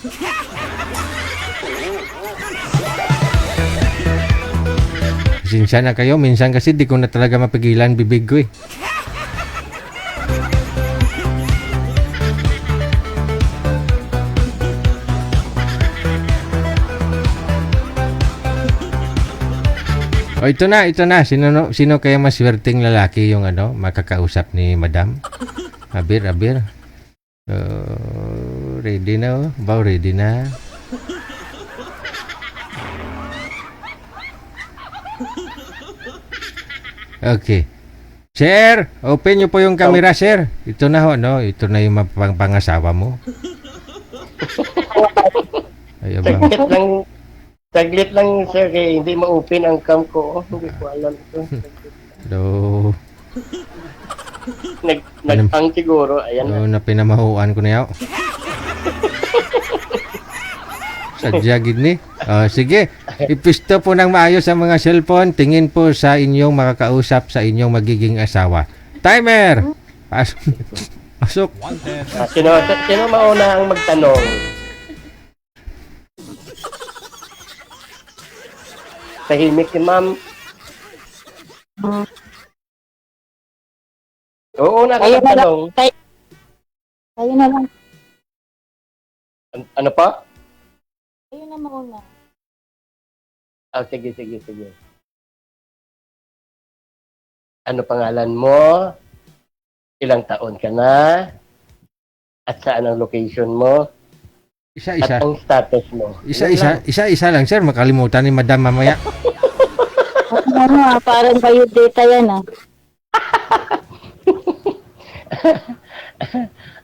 Pasensya na kayo. Minsan kasi di ko na talaga mapigilan bibig ko eh. O ito na, ito na. Sino kaya maswerteng lalaki yung makakausap ni Madam? Abir. Ready na oh. Bao, ready na. Okay. Sir, open nyo po yung camera, sir. Ito na ho, no? Ito na yung pangasawa mo. Ay, abang. Saglit lang sir, kaya hindi ma-open ang cam ko. Hindi ko alam ito. Do, Nag-hang siguro, ayan na. na pinamahuan ko na yaw. Sadya gid ni. Sige, ipisto po ng maayos ang mga cellphone. Tingin po sa inyong makakausap sa inyong magiging asawa. Timer! Pasok. Sino mauna ang magtanong? Tahimik si ma'am. Oo, na Ayun na lang. tanong. Kayo na lang. Ano pa? Kayo na mauna. Sige. Ano pangalan mo? Ilang taon ka na? At saan ang location mo? Isa-isa. At ang status mo? Isa-isa lang, sir. Makalimutan ni Madam mamaya. Parang kayo data yan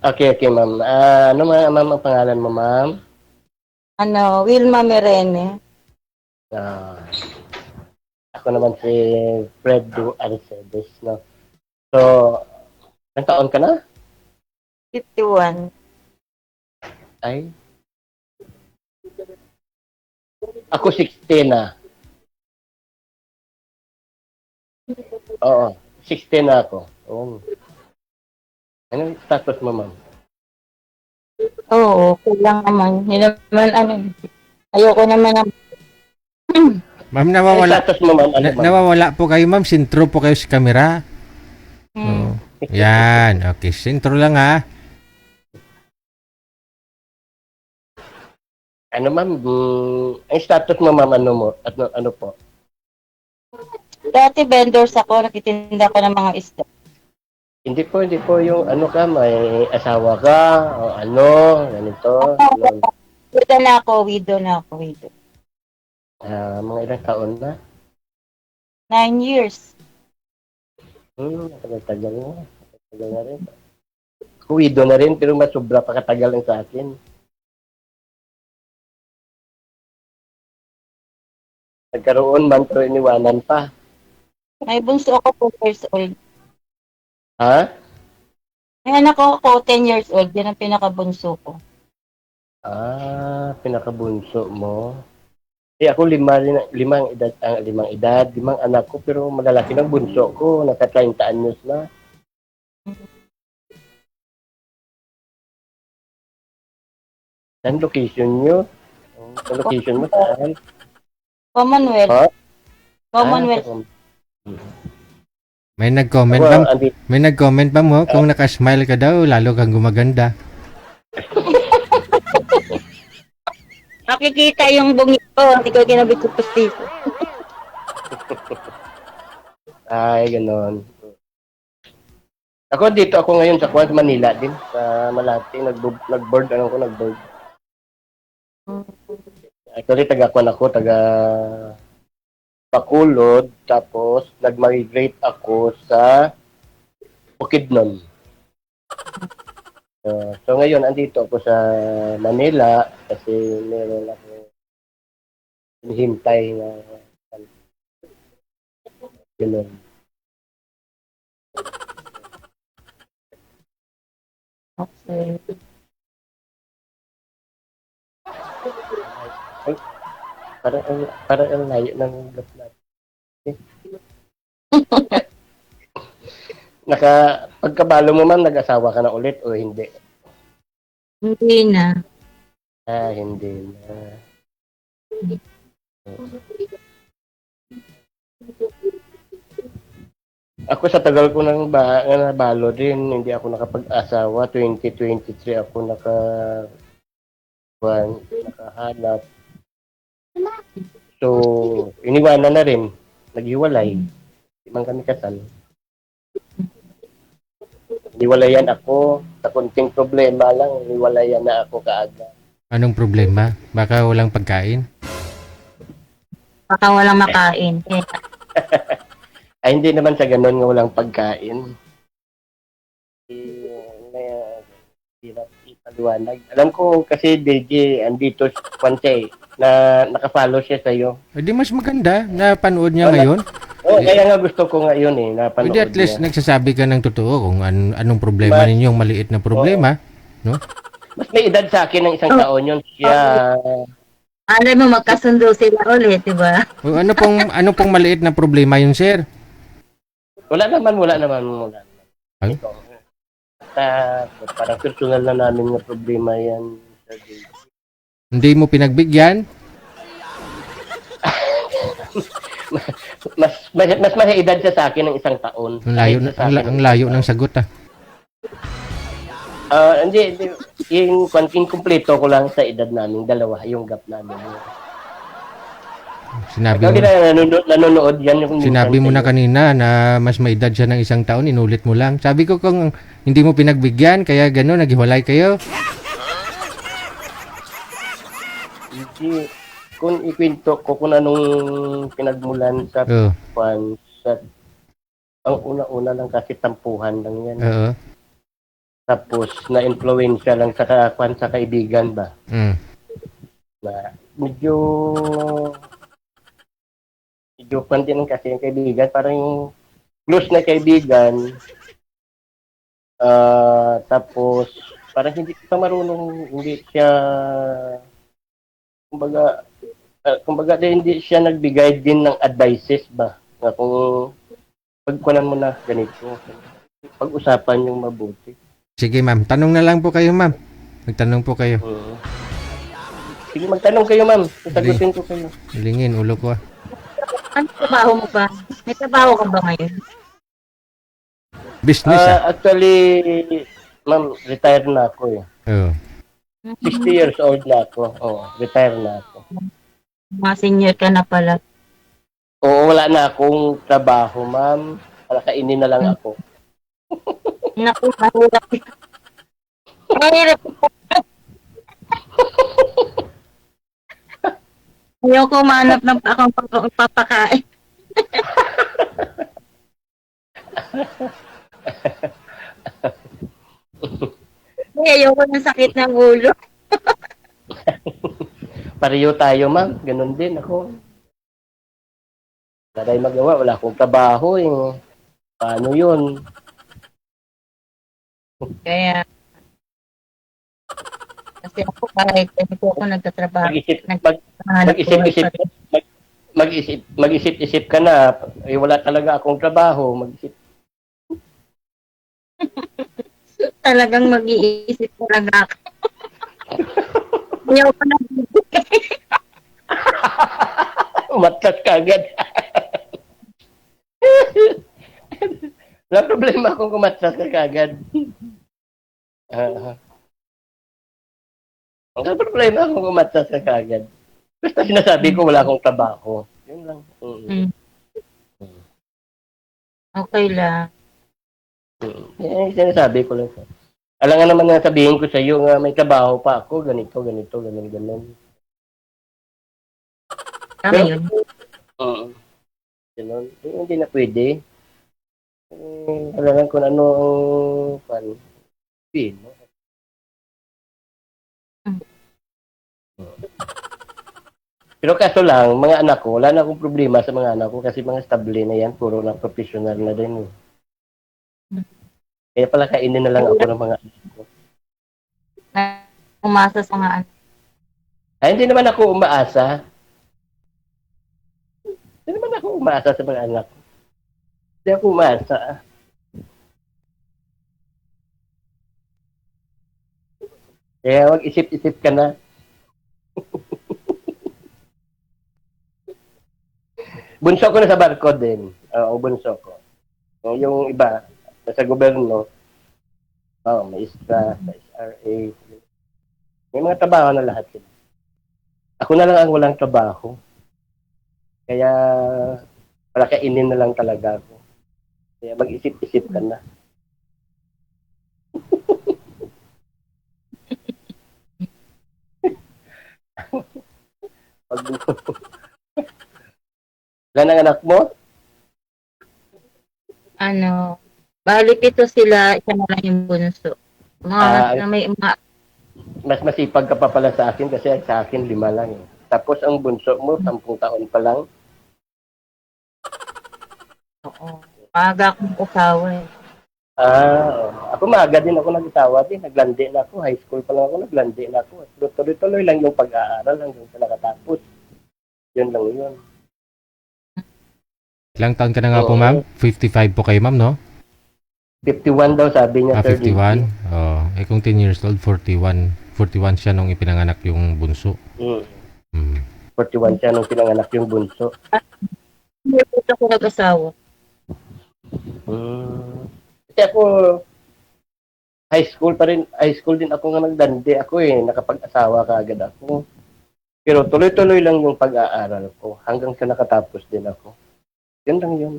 Okay, ma'am. Ano ma'am ang pangalan mo, ma'am? Wilma Merene. Ako naman si Fredo Arcedes, no? So, ilang taon ka na? 51. Ay? Ako 16 na. Oo, 16 na ako. Oo. Ano yung status mo, ma'am? Oo, okay lang naman. Yun naman, ayoko naman Ma'am, Ano nawawala. status mo, ma'am? Ano, ma'am? Nawawala po kayo, ma'am. Sintro po kayo sa camera. Oo. Yan. Okay, sintro lang ha. Ano, ma'am? Ang status mo, ma'am, ano mo? At ano po? Dati vendors ako, nakitinda ko ng mga isda. Hindi po yung ano ka, may asawa ka, o ano, ganito. Ano, Widow na ako. mga ilang taon na. 9 years. Tagal na. Tagal na rin. Kuwido na rin, pero mas sobra pa katagal lang sa akin. Nagkaroon man, pero iniwanan pa. May bunso ako 4 years old. Ha? May anak ako 10 years old. Yan ang pinakabunso ko. Pinakabunso mo. Ako limang anak ko, pero malalaki ng bunso ko, naka-30 anyos na. Saan location nyo? Ang location mo saan? Commonwealth. Ha? Commonwealth. May nag-comment, ma'am. May nag-comment, ma'am, oh, kung nakasmile ka daw, lalo kang gumaganda. Makikita yung bungi ko. Hindi ko kinabit sa pustiso. Ay, ganon. Ako ngayon sa Quad, Manila din. Sa Malati, nag-board. Actually, taga-Kwan ako, taga Bacolod. Tapos, nag-migrate ako sa Bukidnon. So ngayon, andito ako sa Manila kasi meron ako hinihintay na gano'n. Okay. Ay, parang ang layo ng lugar natin. Pagkabalo mo man, nag-asawa ka na ulit o hindi? Hindi na. Hindi na. Ako sa tagal ko nang nabalo din, hindi ako nakapag-asawa. 2023 ako nakahanap. So, iniwanan na rin. Naghiwalay. Hindi man kami kasal. Iniwalayan ako. Sa konting problema lang, iniwalayan na ako kaagad. Anong problema? Baka walang pagkain? Baka walang makain. Ay, hindi naman sa ganun nga walang pagkain. Hirap ipaliwanag. Alam ko kasi DJ, andito Kwanse, na nakafollow siya sa'yo. Eh, di mas maganda na panood niya Wala. ngayon. Oo, kaya nga gusto ko ngayon napanood Pwede at least niya. nagsasabi ka ng totoo kung anong problema Mas- ninyong maliit na problema. No? Mas may edad sa akin ng isang taon yun. Siya, Alam mo, magkasundo sila ulit, di ba? O, ano pong maliit na problema yun, sir? wala naman. Ay? Parang personal na namin nga problema yan. Sir DJ. Hindi mo pinagbigyan? Mas may edad siya sa akin ng isang taon. Ang layo, ang layo ng sagot ah. Hindi. Yung kumpleto ko lang sa edad namin, dalawa, yung gap namin. Sinabi Ikaw mo, din na nanonood yan. Yung sinabi mo na minsan kanina na mas may edad siya ng isang taon, inulit mo lang. Sabi ko kung hindi mo pinagbigyan, kaya gano'n, naghiwalay kayo. Hindi. Kung ikwento ko kung anong pinagmulan sa Oo, kwan, ang una-una lang kasi tampuhan lang yan. oo. Tapos na-influensya lang sa kwan sa kaibigan ba. Mm. Na medyo kwan din kasi yung kaibigan. Parang yung close na kaibigan. Tapos parang hindi pa marunong, hindi siya kumbaga hindi siya nagbigay din ng advices ba na kung pagkunan mo na ganito pag-usapan yung mabuti. Sige ma'am, tanong na lang po kayo ma'am. Magtanong po kayo. Sige, magtanong kayo ma'am, sasagutin ko kayo. Lingin, ulo ko ah. Ano trabaho mo ba? May trabaho ka ba ngayon? Business ah. Actually ma'am, retire na ako Oo. 60 years old na ako. Retire na ako. Mga senior ka na pala. Oo, wala na akong trabaho ma'am. Kainin na lang ako. Naku, mahirap. Mahirap. Ayoko manap ng akong papakain. Ayoko ng sakit ng ulo. Pareho tayo ma'am, ganun din ako. Wala tayong magawa, wala akong trabaho Paano yun? Kaya, kasi ako kahit hindi po ako nagtatrabaho. Mag-isip-isip ka na, wala talaga akong trabaho, mag-isip. Talagang mag-iisip talaga ako. Ayoko na. Umatras ka agad. Wala problema kung kumatras ka agad. Wala problema kung kumatras ka agad. Basta sinasabi ko wala akong trabaho. Yun lang. Okay lang. Sinasabi ko lang. Alam nga naman na sabihin ko sa iyo nga may trabaho pa ako, ganito, ganun. Tama yun. Ganun. Hindi na pwede. Alam ko na ano ang pin. Pero kaso lang, mga anak ko, wala na akong problema sa mga anak ko kasi mga stable na yan, puro na professional na din. Kaya pala kainin na lang ako ng mga anak ko. Umasa sa mga anak. Ay, hindi naman ako umaasa. Hindi naman ako umaasa sa mga anak ko. Hindi ako umaasa. Kaya mag-isip-isip ka na. bunso ko nasa barko din. Ang bunso ko. Yung iba, nasa gobyerno, may ISRA, sa SRA. May mga trabaho na lahat sila. Ako na lang ang walang trabaho. Kaya, palakainin na lang talaga ako. Kaya mag-isip-isip ka na. Wala ng anak mo? Bali pito sila, isa na lang yung bunso. Na may Mas masipag ka pa pala sa akin kasi sa akin 5 lang eh. Tapos ang bunso mo, 10 taon pa lang. Oo. Maaga akong asawa eh. Ako maaga din ako nag-asawa din. Naglandi na ako. High school pa lang ako, naglandi na ako. Tuloy-tuloy lang yung pag-aaral hanggang sa nakatapos. Yun lang yun. Ilang taon ka na nga po, ma'am? 55 po kayo, ma'am, no? 51 daw sabi niya, Sir 51? Kung 10 years old, 41. 41 siya nung ipinanganak yung bunso. Mm. 41 siya nung pinanganak yung bunso. Hindi po ako nag-asawa. Kasi ako, high school din ako nga nagdandi ako eh. Nakapag-asawa ka agad ako. Pero tuloy-tuloy lang yung pag-aaral ko hanggang sa nakatapos din ako. Yun lang yun.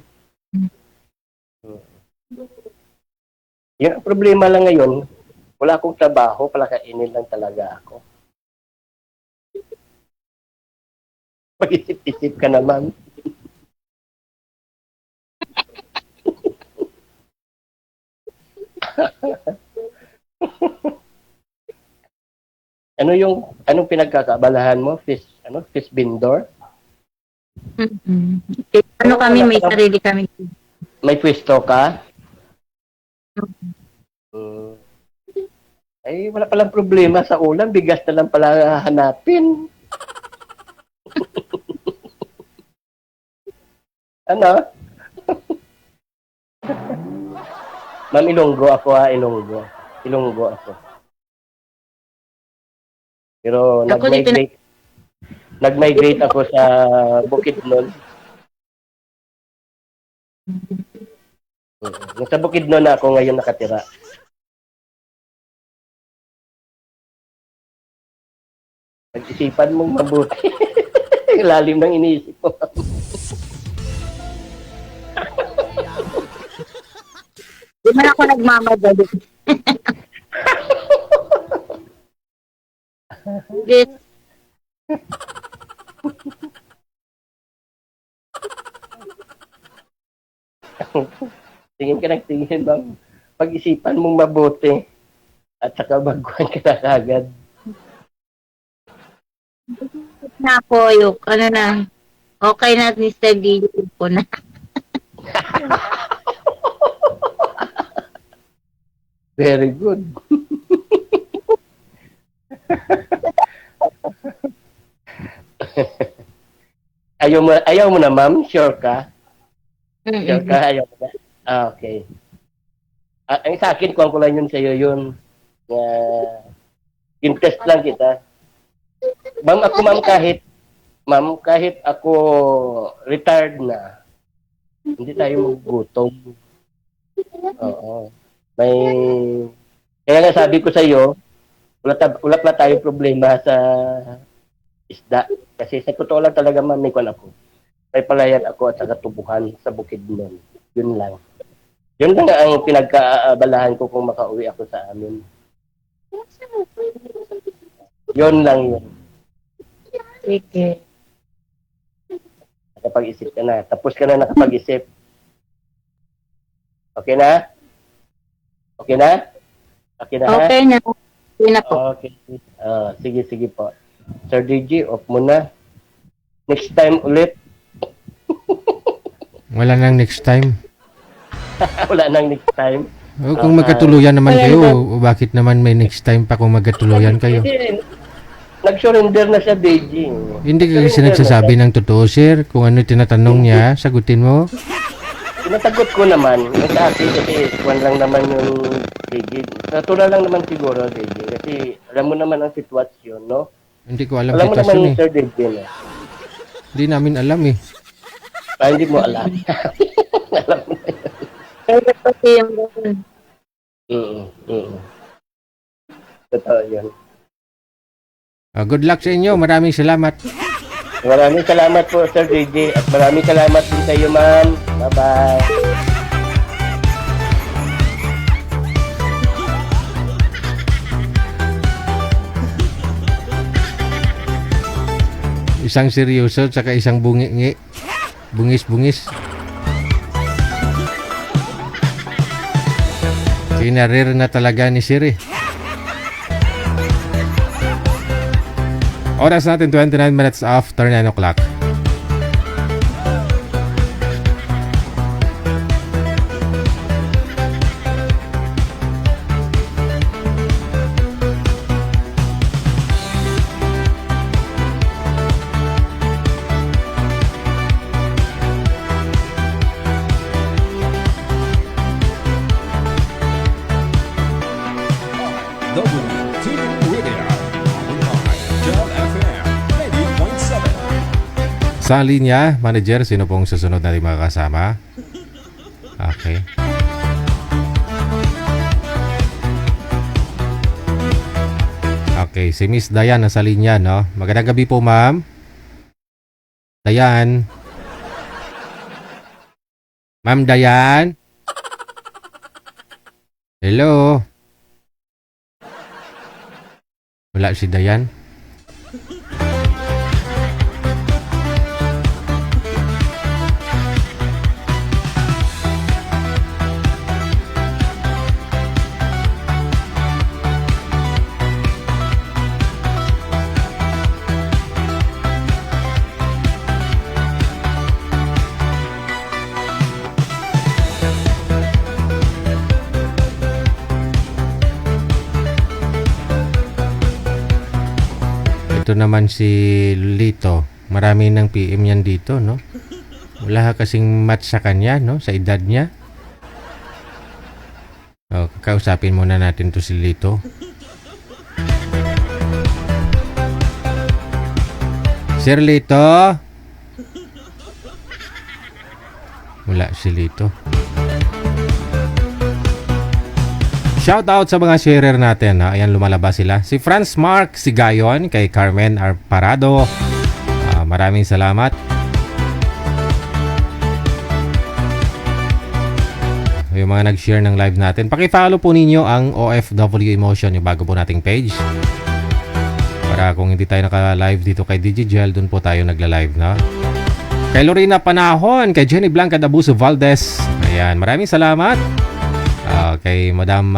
Yung problema lang ngayon, wala akong trabaho, palakainin lang talaga ako. Mag-isip-isip ka naman. Anong pinagkakabalahan mo? Fish vendor? Kami, may sarili kami. May pwesto ka? Ay, wala palang problema sa ulam. Bigas na lang pala hanapin. Ano? Ma'am, Ilonggo ako Ilonggo. Ilonggo ako. Pero nag-migrate ako sa Bukidnon. Nasa Bukidnon na ako ngayon nakatira. Pag-isipan mong mabuti. Lalim ng iniisip mo. Di man ako nagmamadali. Yes. Tingin ka ng tingin bang pag-isipan mong mabuti at saka baguhan ka na kagad. Na po yung, okay na ni Stevie ko na. Very good. Ayaw mo na, ma'am? Sure ka? Sure ka? Ayaw mo na? Okay. Ang sa akin, kuha ko lang yun sa'yo yun. Interest lang kita. Ma'am, kahit ako retired na, hindi tayo magugutom. Oo. Kaya nga sabi ko sa iyo, wala pa tayo problema sa isda. Kasi sa totoo lang talaga, ma'am, may kwan ako. May palayan ako at saka tubuhan sa Bukidnon. Yun lang. Yun lang ang pinagkaabalahan ko kung makauwi ako sa amin. Yun lang yun. Sige. Nakapag-isip ka na. Tapos ka na nakapag-isip. Okay na? Okay na? Okay na, ha? Okay na. Okay na po. Okay. Sige po. Sir DJ, off mo na. Next time ulit. Wala nang next time. Wala nang next time. Kung magkatuluyan naman kayo, bakit naman may next time pa kung magkatuluyan kayo? Kasi nag-surrender na siya, DJ. Hindi ka kasi nagsasabi ng totoo, sir. Kung ano tinatanong niya, sagutin mo. Sinasagot ko naman. Sa akin kasi one lang naman yung DJ. Natural lang naman siguro, DJ. Kasi alam mo naman ang sitwasyon, no? Hindi ko alam Alam mo sitwasyon naman, eh. Sir DJ, no? Hindi namin alam eh. Hindi mo alam. Alam mo na yun. Kaya pati yung ganun. Totoo yun. Good luck sa inyo. Maraming salamat. Maraming salamat po, Sir JJ. At maraming salamat din sa iyo, ma'am. Bye-bye. Isang seryoso tsaka isang bungi-ngi. Bungis-bungis. Kinarir na talaga ni Siri. Oras natin 29 minutes after 9 o'clock. WTV Radio. Online. Job FM 90.7. Sa linya, manager, sino pong susunod natin makakasama? Okay. Okay, si Miss Dayan nasa linya, no? Magandang gabi po, ma'am. Dayan. Ma'am Dayan. Hello. Wala si Dayan. Ito naman si Lito. Marami ng PM yan dito, no? Wala kasing match sa kanya, no? Sa edad niya. O, kakausapin muna natin to si Lito. Sir Lito? Wala si Lito. Shout out sa mga sharer natin. Ha? Ayan, lumalabas sila. Si Franz Mark Sigayon, kay Carmen Arparado. Maraming salamat. Yung mga nag-share ng live natin. Paki-follow po ninyo ang OFW Emotion, yung bago po nating page. Para kung hindi tayo naka-live dito kay Digigel, dun po tayo nagla-live, na. Kay Lorena Panahon, kay Jenny Blanca Dabuso Valdez. Ayan, maraming salamat. Kay Madam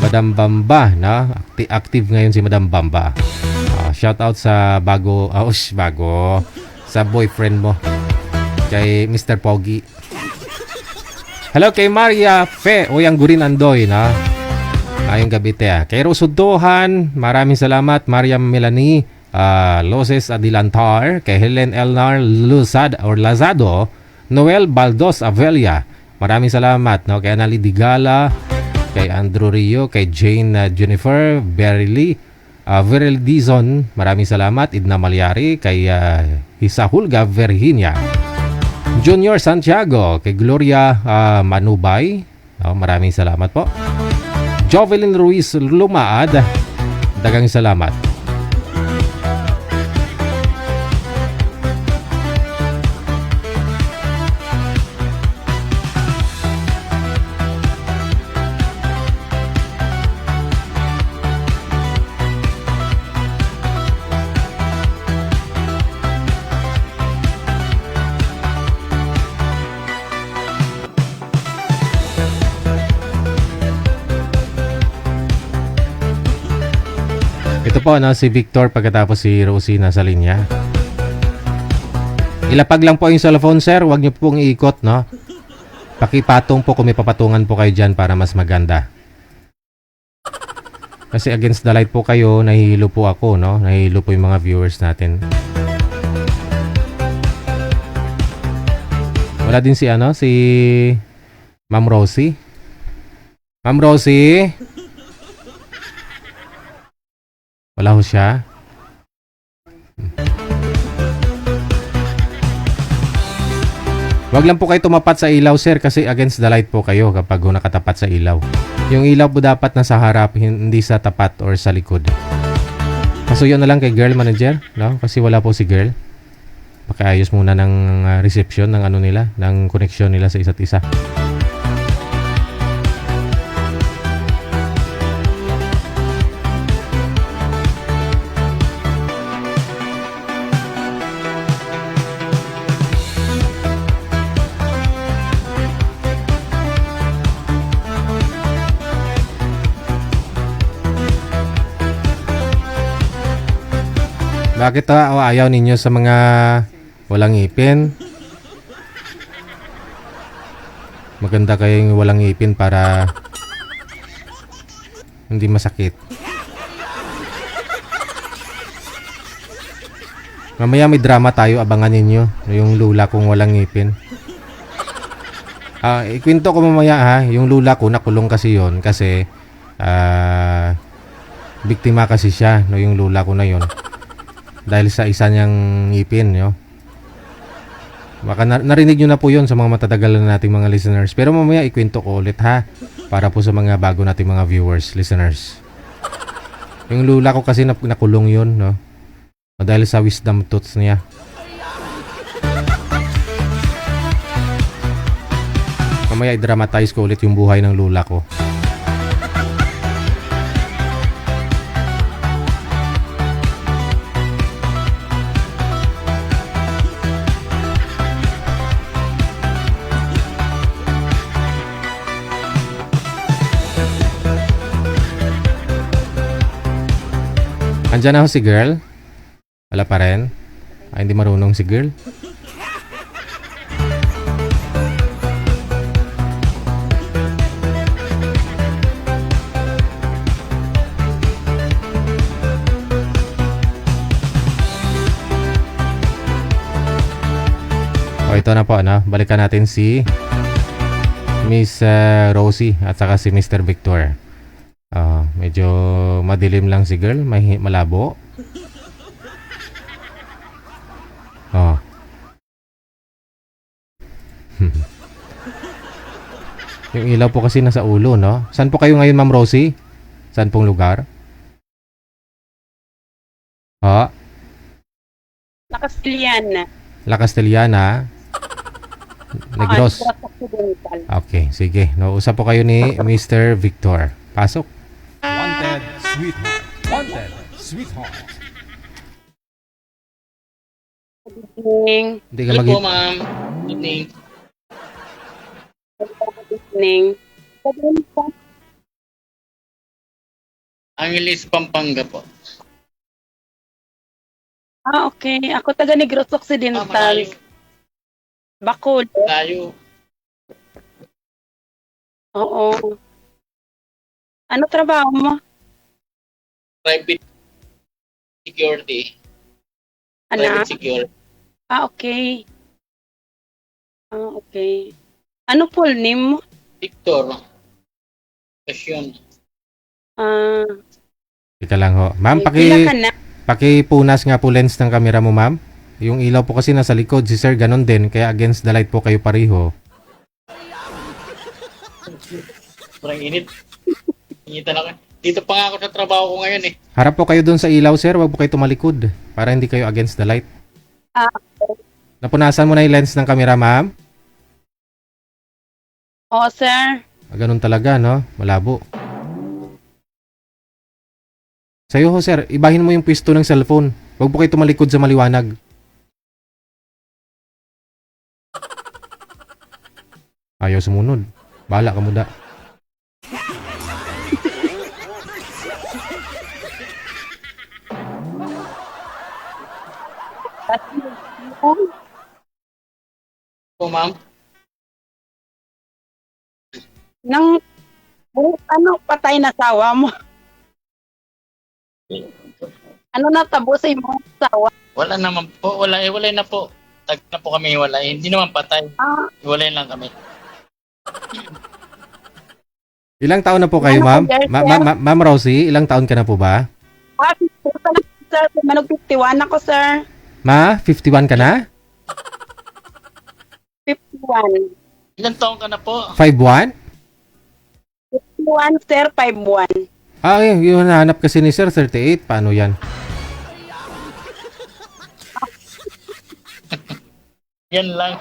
Madam Bamba, na active ngayon si Madam Bamba. Shout out sa bago sa boyfriend mo, kay Mr. Pogi. Hello kay Maria Fe Oyang Gurin Andoy, na ayong gabi te. Kay Rosudohan, maraming salamat. Maria Melanie Loses Adilantar, kay Helen Elnar Lazado, Noel Baldos Avelia, maraming salamat, no? Kay Anali Digala, kay Andrew Rio, kay Jane Jennifer Berily, Veril Dizon, maraming salamat. Idna Malyari, kay Hisahulga Virginia, Junior Santiago, kay Gloria Manubay, maraming salamat po. Jovelyn Ruiz Lumaad, dagang salamat. Ito po, no, si Victor, pagkatapos si Rosie nasa linya. Ilapag lang po yung cellphone, sir. Huwag niyo pong iikot, no? Pakipatong po kung may papatungan po kayo dyan para mas maganda. Kasi against the light po kayo, nahihilo po ako, no? Nahihilo po yung mga viewers natin. Wala din si Ma'am Rosie. Ma'am Rosie? Wala ho siya. Wag lang po kayo tumapat sa ilaw, sir, kasi against the light po kayo kapag nakatapat sa ilaw. Yung ilaw po dapat nasa harap, hindi sa tapat or sa likod. Pasuyo na lang kay girl manager, no? Kasi wala po si girl. Pakiayos muna ng reception ng ano nila, ng connection nila sa isa't isa. Bakit ayaw ninyo sa mga walang ngipin? Maganda kayong walang ngipin para hindi masakit. Mamaya may drama tayo, abangan ninyo. Yung lula kong walang ngipin. Ikwento ko mamaya ha. Yung lula ko nakulong kasi yon kasi biktima kasi siya, no, yung lula ko na yon. Dahil sa isa niyang ngipin, no? Baka narinig nyo na po yun sa mga matatagalan nating mga listeners. Pero mamaya ikwento ko ulit ha. Para po sa mga bago nating mga viewers, listeners. Yung lula ko kasi nakulong yun, no? Dahil sa wisdom tooth niya. Mamaya i-dramatize ko ulit yung buhay ng lula ko. Andyan na ho si girl. Wala pa rin. Hindi marunong si girl. Ito na po, ano? Balikan natin si Miss Rosie at saka si Mr. Victor. Medyo madilim lang si girl, malabo. Yung ilaw po kasi nasa ulo, no? Saan po kayo ngayon, Ma'am Rosie? Saan pong lugar? La Castellana. La Castellana. Negros. Okay, sige. Usap po kayo ni Mr. Victor. Pasok. Wanted sweetheart. Wanted sweetheart. Good evening. Hindi ka Hello mag- po, ma'am. Good evening. Good evening. Angeles, Pampanga po. Okay. Ako taga Negros Occidental. Malayo. Bacol. Malayo. Oo. Ano trabaho mo? Private security. Ano? Private security. Okay. Okay. Ano full name mo? Victor. Passion. Teka lang ho. Ma'am, Pila ka na? pakipunas nga po lens ng camera mo, ma'am. Yung ilaw po kasi nasa likod. Si sir ganun din. Kaya against the light po kayo pareho. Parang init. Initan ako. Dito pa nga ako sa trabaho ko ngayon eh. Harap po kayo dun sa ilaw, sir. Huwag po kayo tumalikod. Para hindi kayo against the light. Napunasan mo na yung lens ng camera, ma'am? Oo, sir. Ganun talaga, no? Malabo. Sa'yo ho, sir. Ibahin mo yung pwesto ng cellphone. Huwag po kayo tumalikod sa maliwanag. Ayaw sumunod. Bahala ka muda. Po, ma'am. Nang patay na sawa mo? Ano natabo sa imong sawa? Wala naman po. Wala na po. Tag na po kami hiwalay. Hindi naman patay. Hiwalay lang kami. Ilang taon na po kayo, ma'am? Ma'am Rosie, ilang taon ka na po ba? sir. Manog 51 ako, sir. Ma, 51 ka na? 51. Ilan taong ka na po? 51? 51, sir. 51. Ah, yung hinahanap kasi ni Sir 38. Paano yan? Yan lang.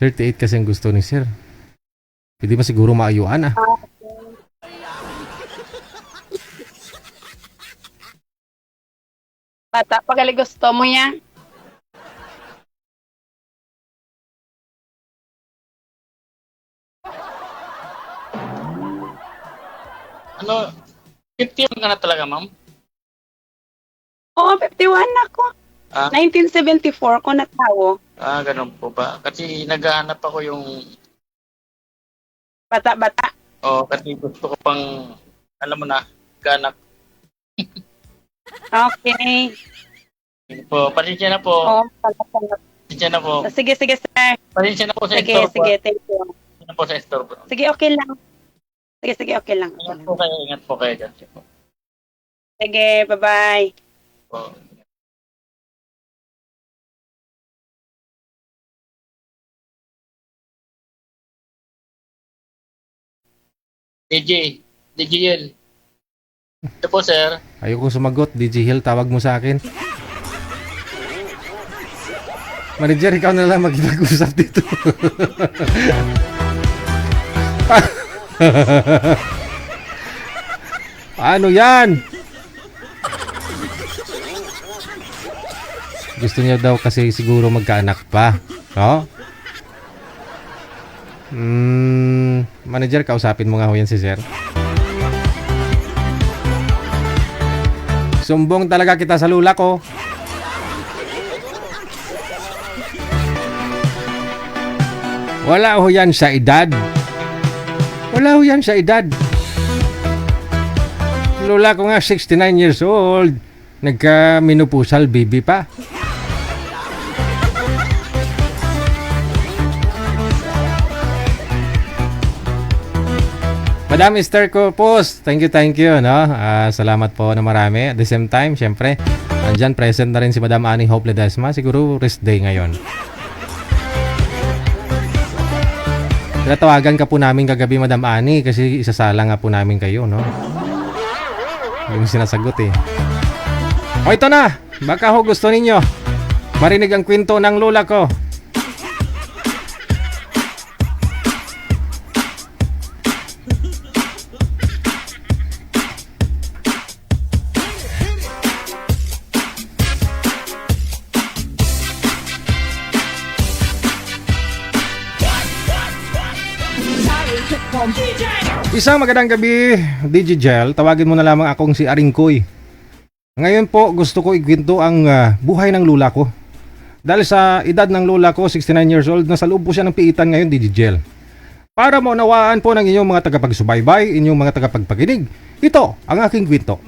38 kasi ang gusto ni Sir. Pwede ba siguro maayuan ah? Bata, pagali gusto mo yan. Ano, 51 ka na talaga, ma'am? Oo, 51 ako. Ah? 1974 ko natawo. Ganun po ba? Kasi naghahanap ako yung, Bata-bata. kasi gusto ko pang, alam mo na, ganak. Okay. Po, pasensya na po. Oo, pala. Pasensya na po. Sige, sir. Pasensya na po sa Sige, store po. thank you. Pasensya na po sa store po. Sige, okay lang. Sige, okay lang. Ingat po kayo dyan. Sige, bye-bye. Po. DJ Yel. Ito po, sir. Ayoko sumagot. DJ Hill, tawag mo sa akin. Manager, ikaw na lang magpag-usap dito. Ano yan? Gusto niya daw kasi siguro magkaanak pa. No? Manager, kausapin mo nga ho yan si Sir. Sumbong talaga kita sa lula ko. Wala ho yan sa edad. Wala ho yan sa edad. Lula ko nga 69 years old. Nagka-menopausal baby pa. Madam Esther Corpus, thank you, no? Salamat po na marami. At the same time, syempre, andyan present na rin si Madam Annie Hope Ledesma. Siguro rest day ngayon. Tawagan ka po namin kagabi, Madam Annie, kasi isasala nga po namin kayo, no? Yung sinasagot eh. O ito na, baka ho gusto ninyo marinig ang kwento ng lola ko. Isang magandang gabi, DJ Gel. Tawagin mo na lamang akong si Aringkoy. Ngayon po gusto ko ikwento ang buhay ng lula ko. Dahil sa edad ng lula ko, 69 years old, nasa loob po siya ng piitan ngayon, DJ Gel. Para maunawaan po ng inyong mga tagapagsubaybay, inyong mga tagapagpakinig, ito ang aking kwento.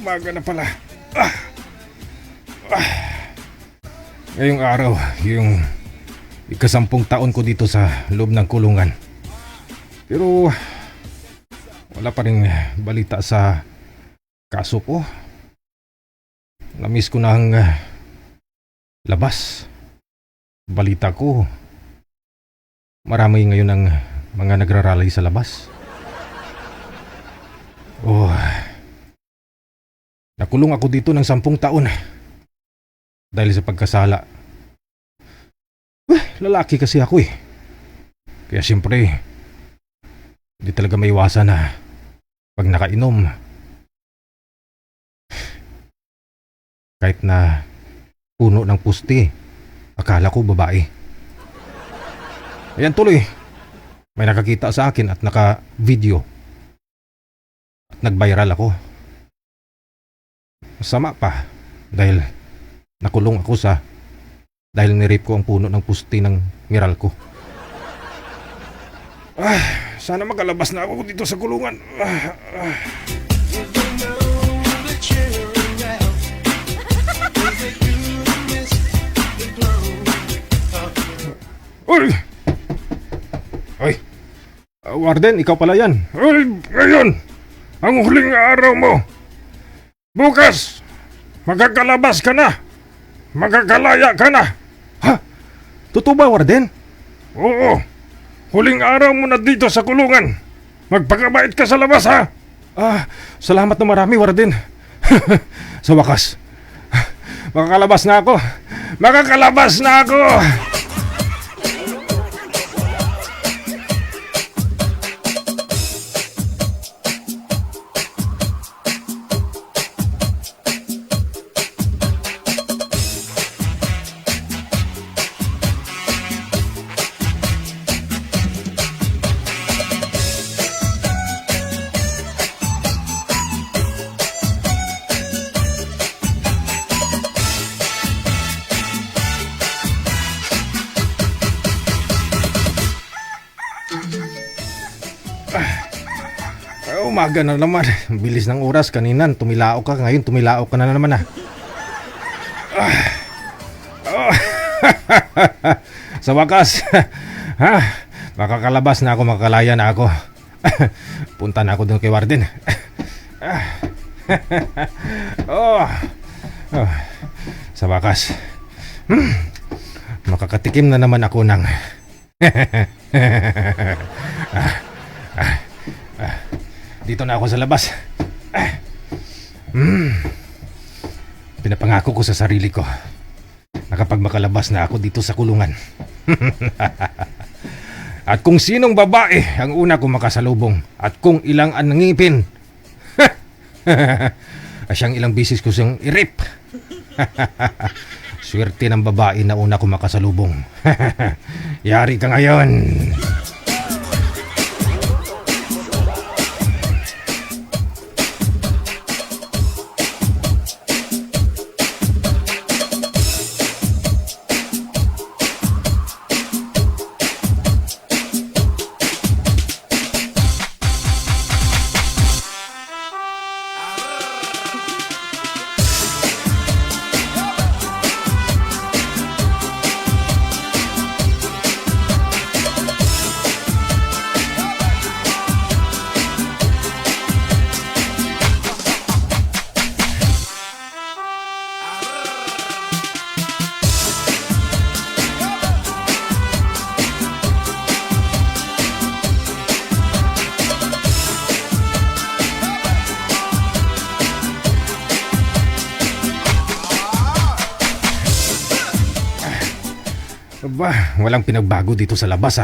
Umaga na pala. Ngayong araw, yung ika-10 taon ko dito sa loob ng kulungan. Pero wala pa rin balita sa kaso ko. Namiss ko na ang labas. Balita ko, marami ngayon ang mga nagrarally sa labas. Nakulong ako dito ng 10 taon dahil sa pagkasala. Lalaki kasi ako eh. Kaya siyempre, hindi talaga maiwasan na pag nakainom, kahit na puno ng puste, akala ko babae. Ayan tuloy, may nakakita sa akin at naka-video at nag-viral ako. Sama pa dahil nakulong ako dahil nirape ko ang puno ng pusti ng miral ko. Sana makalabas na ako dito sa kulungan. Uy! Ay! Warden, ikaw pala yan. Uy! Ngayon! Ang huling araw mo! Bukas! Magkakalabas ka na! Magkakalaya ka na! Ha? Totoo ba, Warden? Oo! Huling araw mo na dito sa kulungan! Magpakabait ka sa labas, ha? Salamat na marami, Warden. Sa wakas, makakalabas na ako! Makakalabas na ako! Umaga na naman. Bilis ng oras. Kanina tumilao ka. Ngayon tumilao ka na naman. Sa wakas, makakalabas na ako. Makakalaya na ako. Punta na ako doon kay Warden. Sa wakas, makakatikim na naman ako ng dito na ako sa labas. Pinapangako ko sa sarili ko na kapag makalabas na ako dito sa kulungan at kung sinong babae ang una ko makasalubong at kung ilang ang ngipin siyang ilang bisis ko siyang i-rape. Swerte ng babae na una ko makasalubong. Yari ka ngayon. Aba, walang pinagbago dito sa labas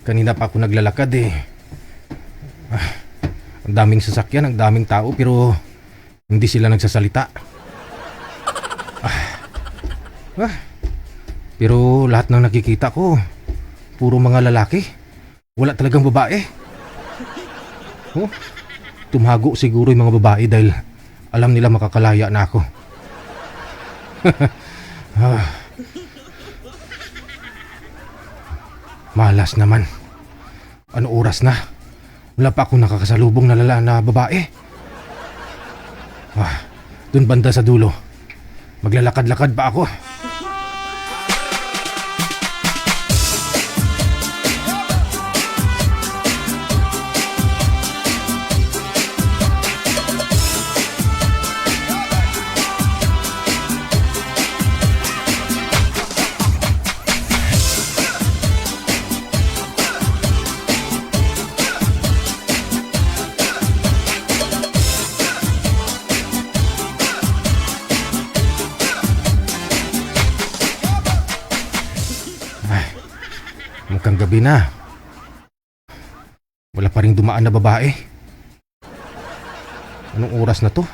Kanina pa ako naglalakad Ang daming sasakyan, ang daming tao pero hindi sila nagsasalita. Pero lahat ng nakikita ko puro mga lalaki. Wala talagang babae. Tumago siguro yung mga babae dahil alam nila makakalaya na ako. Malas naman. Ano oras na? Wala pa akong nakakasalubong na na babae. Dun banda sa dulo. Maglalakad-lakad pa ako. Mukhang gabi na. Wala pa rin dumaan na babae. Anong oras na to?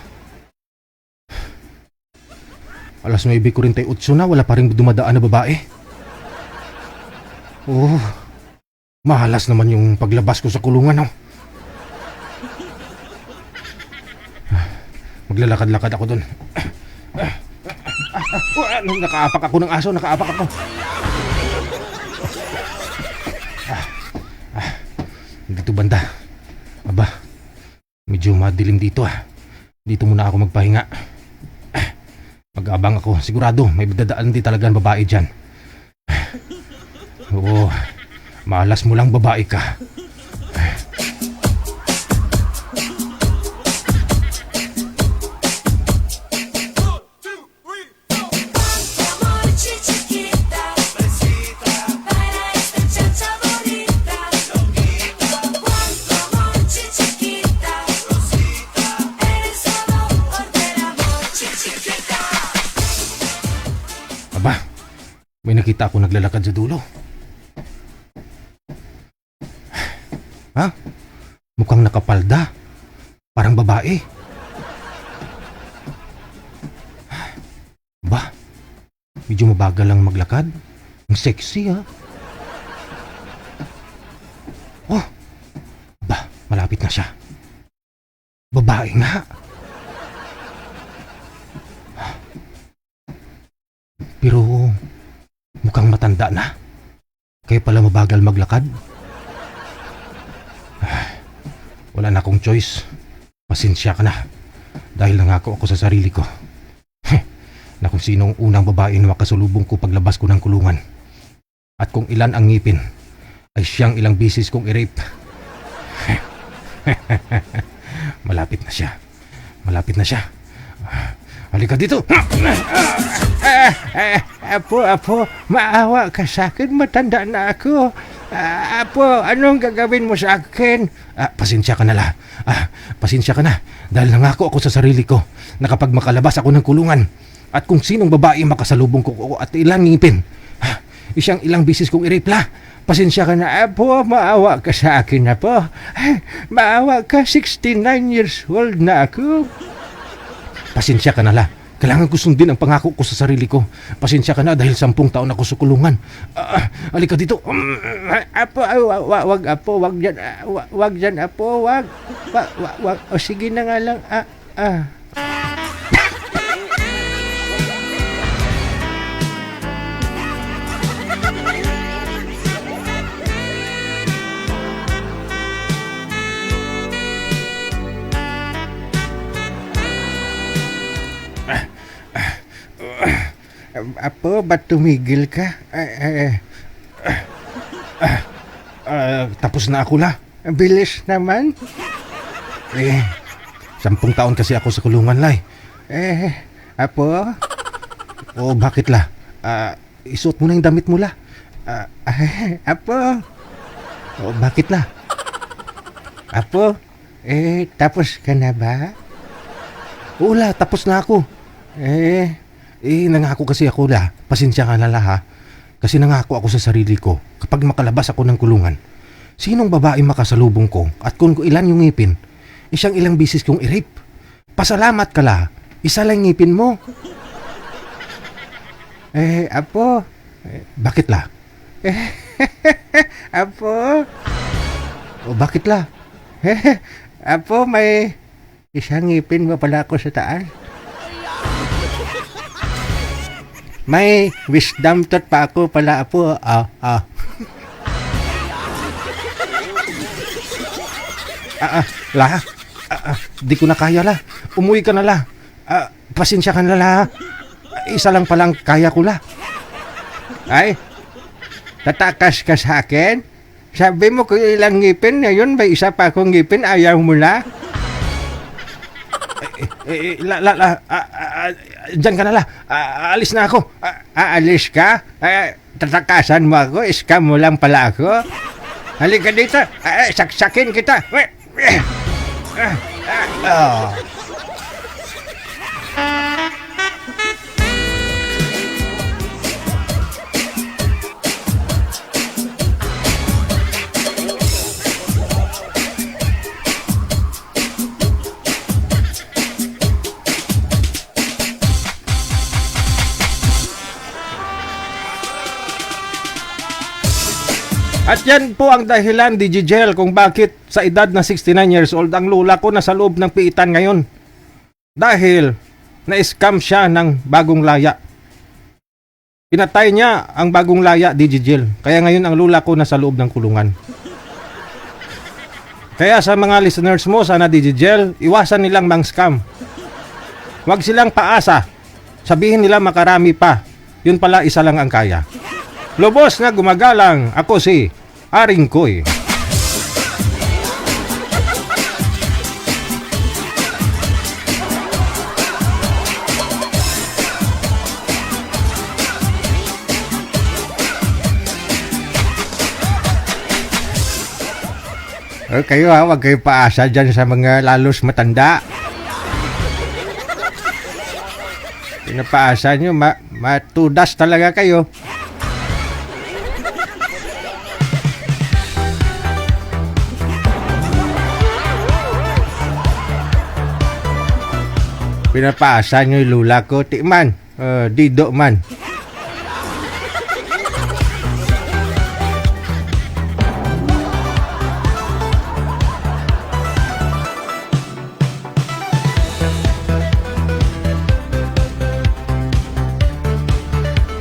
Alas 9:48 na, wala pa rin dumadaan na babae. Mahalas naman yung paglabas ko sa kulungan. Maglalakad-lakad ako doon. Nakaapak ako ng aso, nakaapak ako. Dito banda. Aba, medyo madilim dito ah. Dito muna ako magpahinga. Mag-abang ako. Sigurado, may dadaan din talagang babae dyan. Oo, malas mo lang babae ka. Aba, may nakita ako naglalakad sa dulo. Ha? Mukhang nakapalda. Parang babae. Ba, medyo mabagal lang maglakad. Ang sexy ha. Oh, ba, malapit na siya. Babae nga. Pero mukhang matanda na. Kaya pala mabagal maglakad. Wala na akong choice. Pasensya ka na. Dahil nangako ako sa sarili ko na kung sinong unang babae na makasulubong ko paglabas ko ng kulungan. At kung ilan ang ngipin, ay siyang ilang bisis kong i-rape. Malapit na siya. Malapit na siya. Halika dito. Apo, maawa ka sa akin. Matanda na ako. Apo, anong gagawin mo sa akin? Pasensya ka na la. Pasensya ka na. Dahil nangako ako sa sarili ko na kapag makalabas ako ng kulungan at kung sinong babae makasalubong ko at ilang ngipin, isang ilang bisis kong i-rape la. Pasensya ka na, Apo. Maawa ka sa akin, Apo. Maawa ka. 69 years old na ako. Pasensya ka na la. Kailangan ko sundin ang pangako ko sa sarili ko. Pasensya ka na dahil 10 taon ako sa kulungan. Halika dito. Apo, wag Apo, wag dyan. Wag dyan, Apo, wag. O sige na nga lang. Apo, ba't tumigil ka? Tapos na ako la. Bilis naman. 10 taon kasi ako sa kulungan lay. Apo? Bakit la? Isuot mo na yung damit mo la. Apo? Bakit la? Apo? Tapos ka na ba? La, tapos na ako. Nangako kasi ako la. Pasensya ka na la ha. Kasi nangako ako sa sarili ko, kapag makalabas ako ng kulungan, sinong babae makasalubong ko at kung ilan yung ngipin, isang ilang bisis kong i-rape. Pasalamat ka la. Isa lang ngipin mo. Apo. Bakit la? Apo. Bakit la? Apo, may isang ngipin mo pala ako sa taas. May wisdom tooth pa ako pala, Apo. La. Di ko na kaya la. Umuwi ka na la. Pasensya ka na la. Isa lang palang kaya ko la. Ay, tatakas ka sa akin? Sabi mo kung ilang ngipin, ngayon may isa pa akong ngipin, ayaw mo la? Diyan ka na la. Alis na ako. Aalis ka? Tatakasan mo ako? Scam mo lang pala ako? Halika dito. Saksakin kita. At yan po ang dahilan, DJ Jel, kung bakit sa edad na 69 years old, ang lola ko nasa loob ng piitan ngayon. dahil na-scam siya ng bagong laya. Pinatay niya ang bagong laya, Digigel. Kaya ngayon ang lula ko nasa loob ng kulungan. Kaya sa mga listeners mo, sana Digigel, iwasan nilang mang-scam. Huwag silang paasa. Sabihin nila makarami pa. Yun pala isa lang ang kaya. Lubos na gumagalang, ako si Aring Koy. Kayo ha, huwag kayo paasa dyan sa mga lalos matanda. Pinapaasa nyo, matudas talaga kayo. Pinapaasa nyo yung lula ko, tikman, dido man.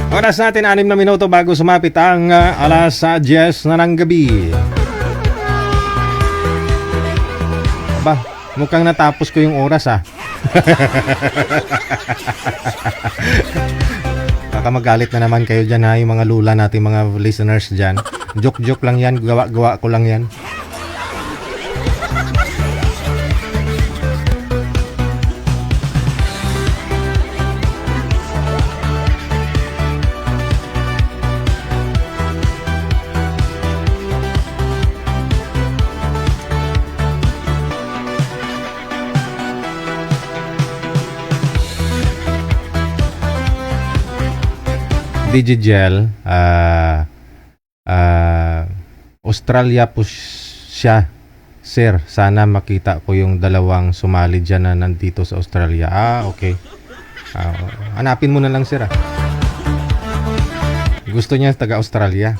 Oras natin 6 na minuto bago sumapit ang alas 10 na ng gabi. Ba, mukhang natapos ko yung oras Baka magalit na naman kayo dyan ha, yung mga lula natin, mga listeners dyan. Joke-joke lang yan, gawa-gawa ko lang yan. Digigel, Australia po siya, sir. Sana makita ko yung dalawang sumali dyan na nandito sa Australia. Okay. Hanapin mo na lang, sir. Gusto niya taga Australia.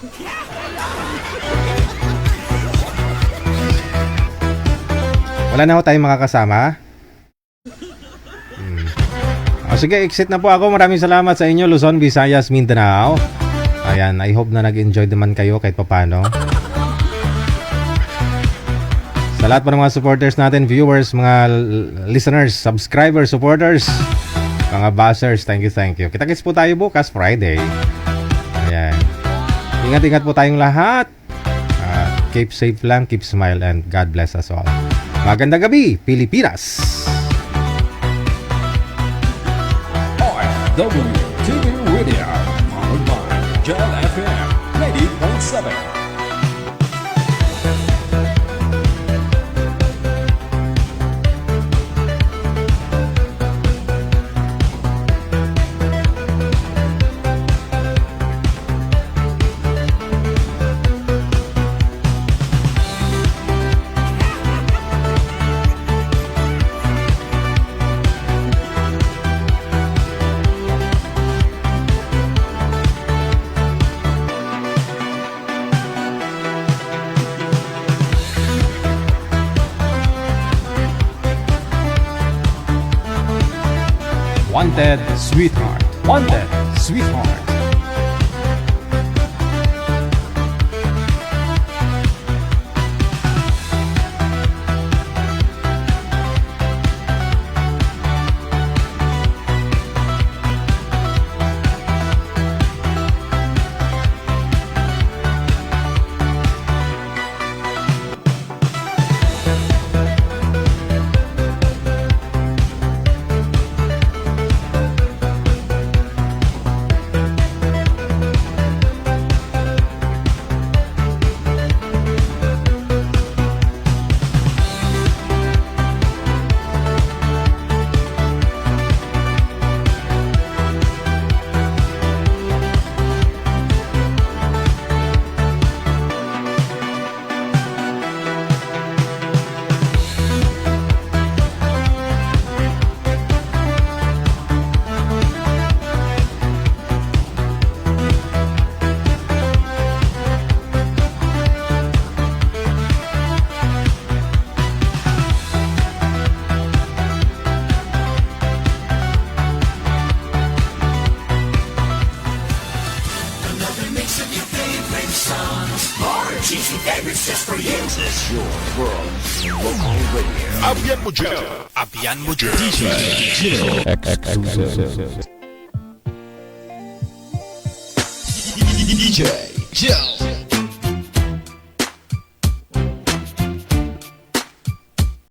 Wala na ho tayong makakasama. Sige, exit na po ako. Maraming salamat sa inyo, Luzon, Visayas, Mindanao. Ayan, I hope na nag-enjoy naman kayo kahit papano. Sa lahat po ng mga supporters natin, viewers, mga listeners, subscribers, supporters, mga buzzers, thank you. Kita-kits po tayo bukas, Friday. Ayan. Ingat-ingat po tayong lahat. Keep safe lang, keep smile, and God bless us all. Magandang gabi, Pilipinas! WTV Radio, powered by Gel FM 90.7. Wanted Sweetheart. Wanted Sweetheart. Radio. Abian mo dyan. Abian mo dyan. DJ Jill.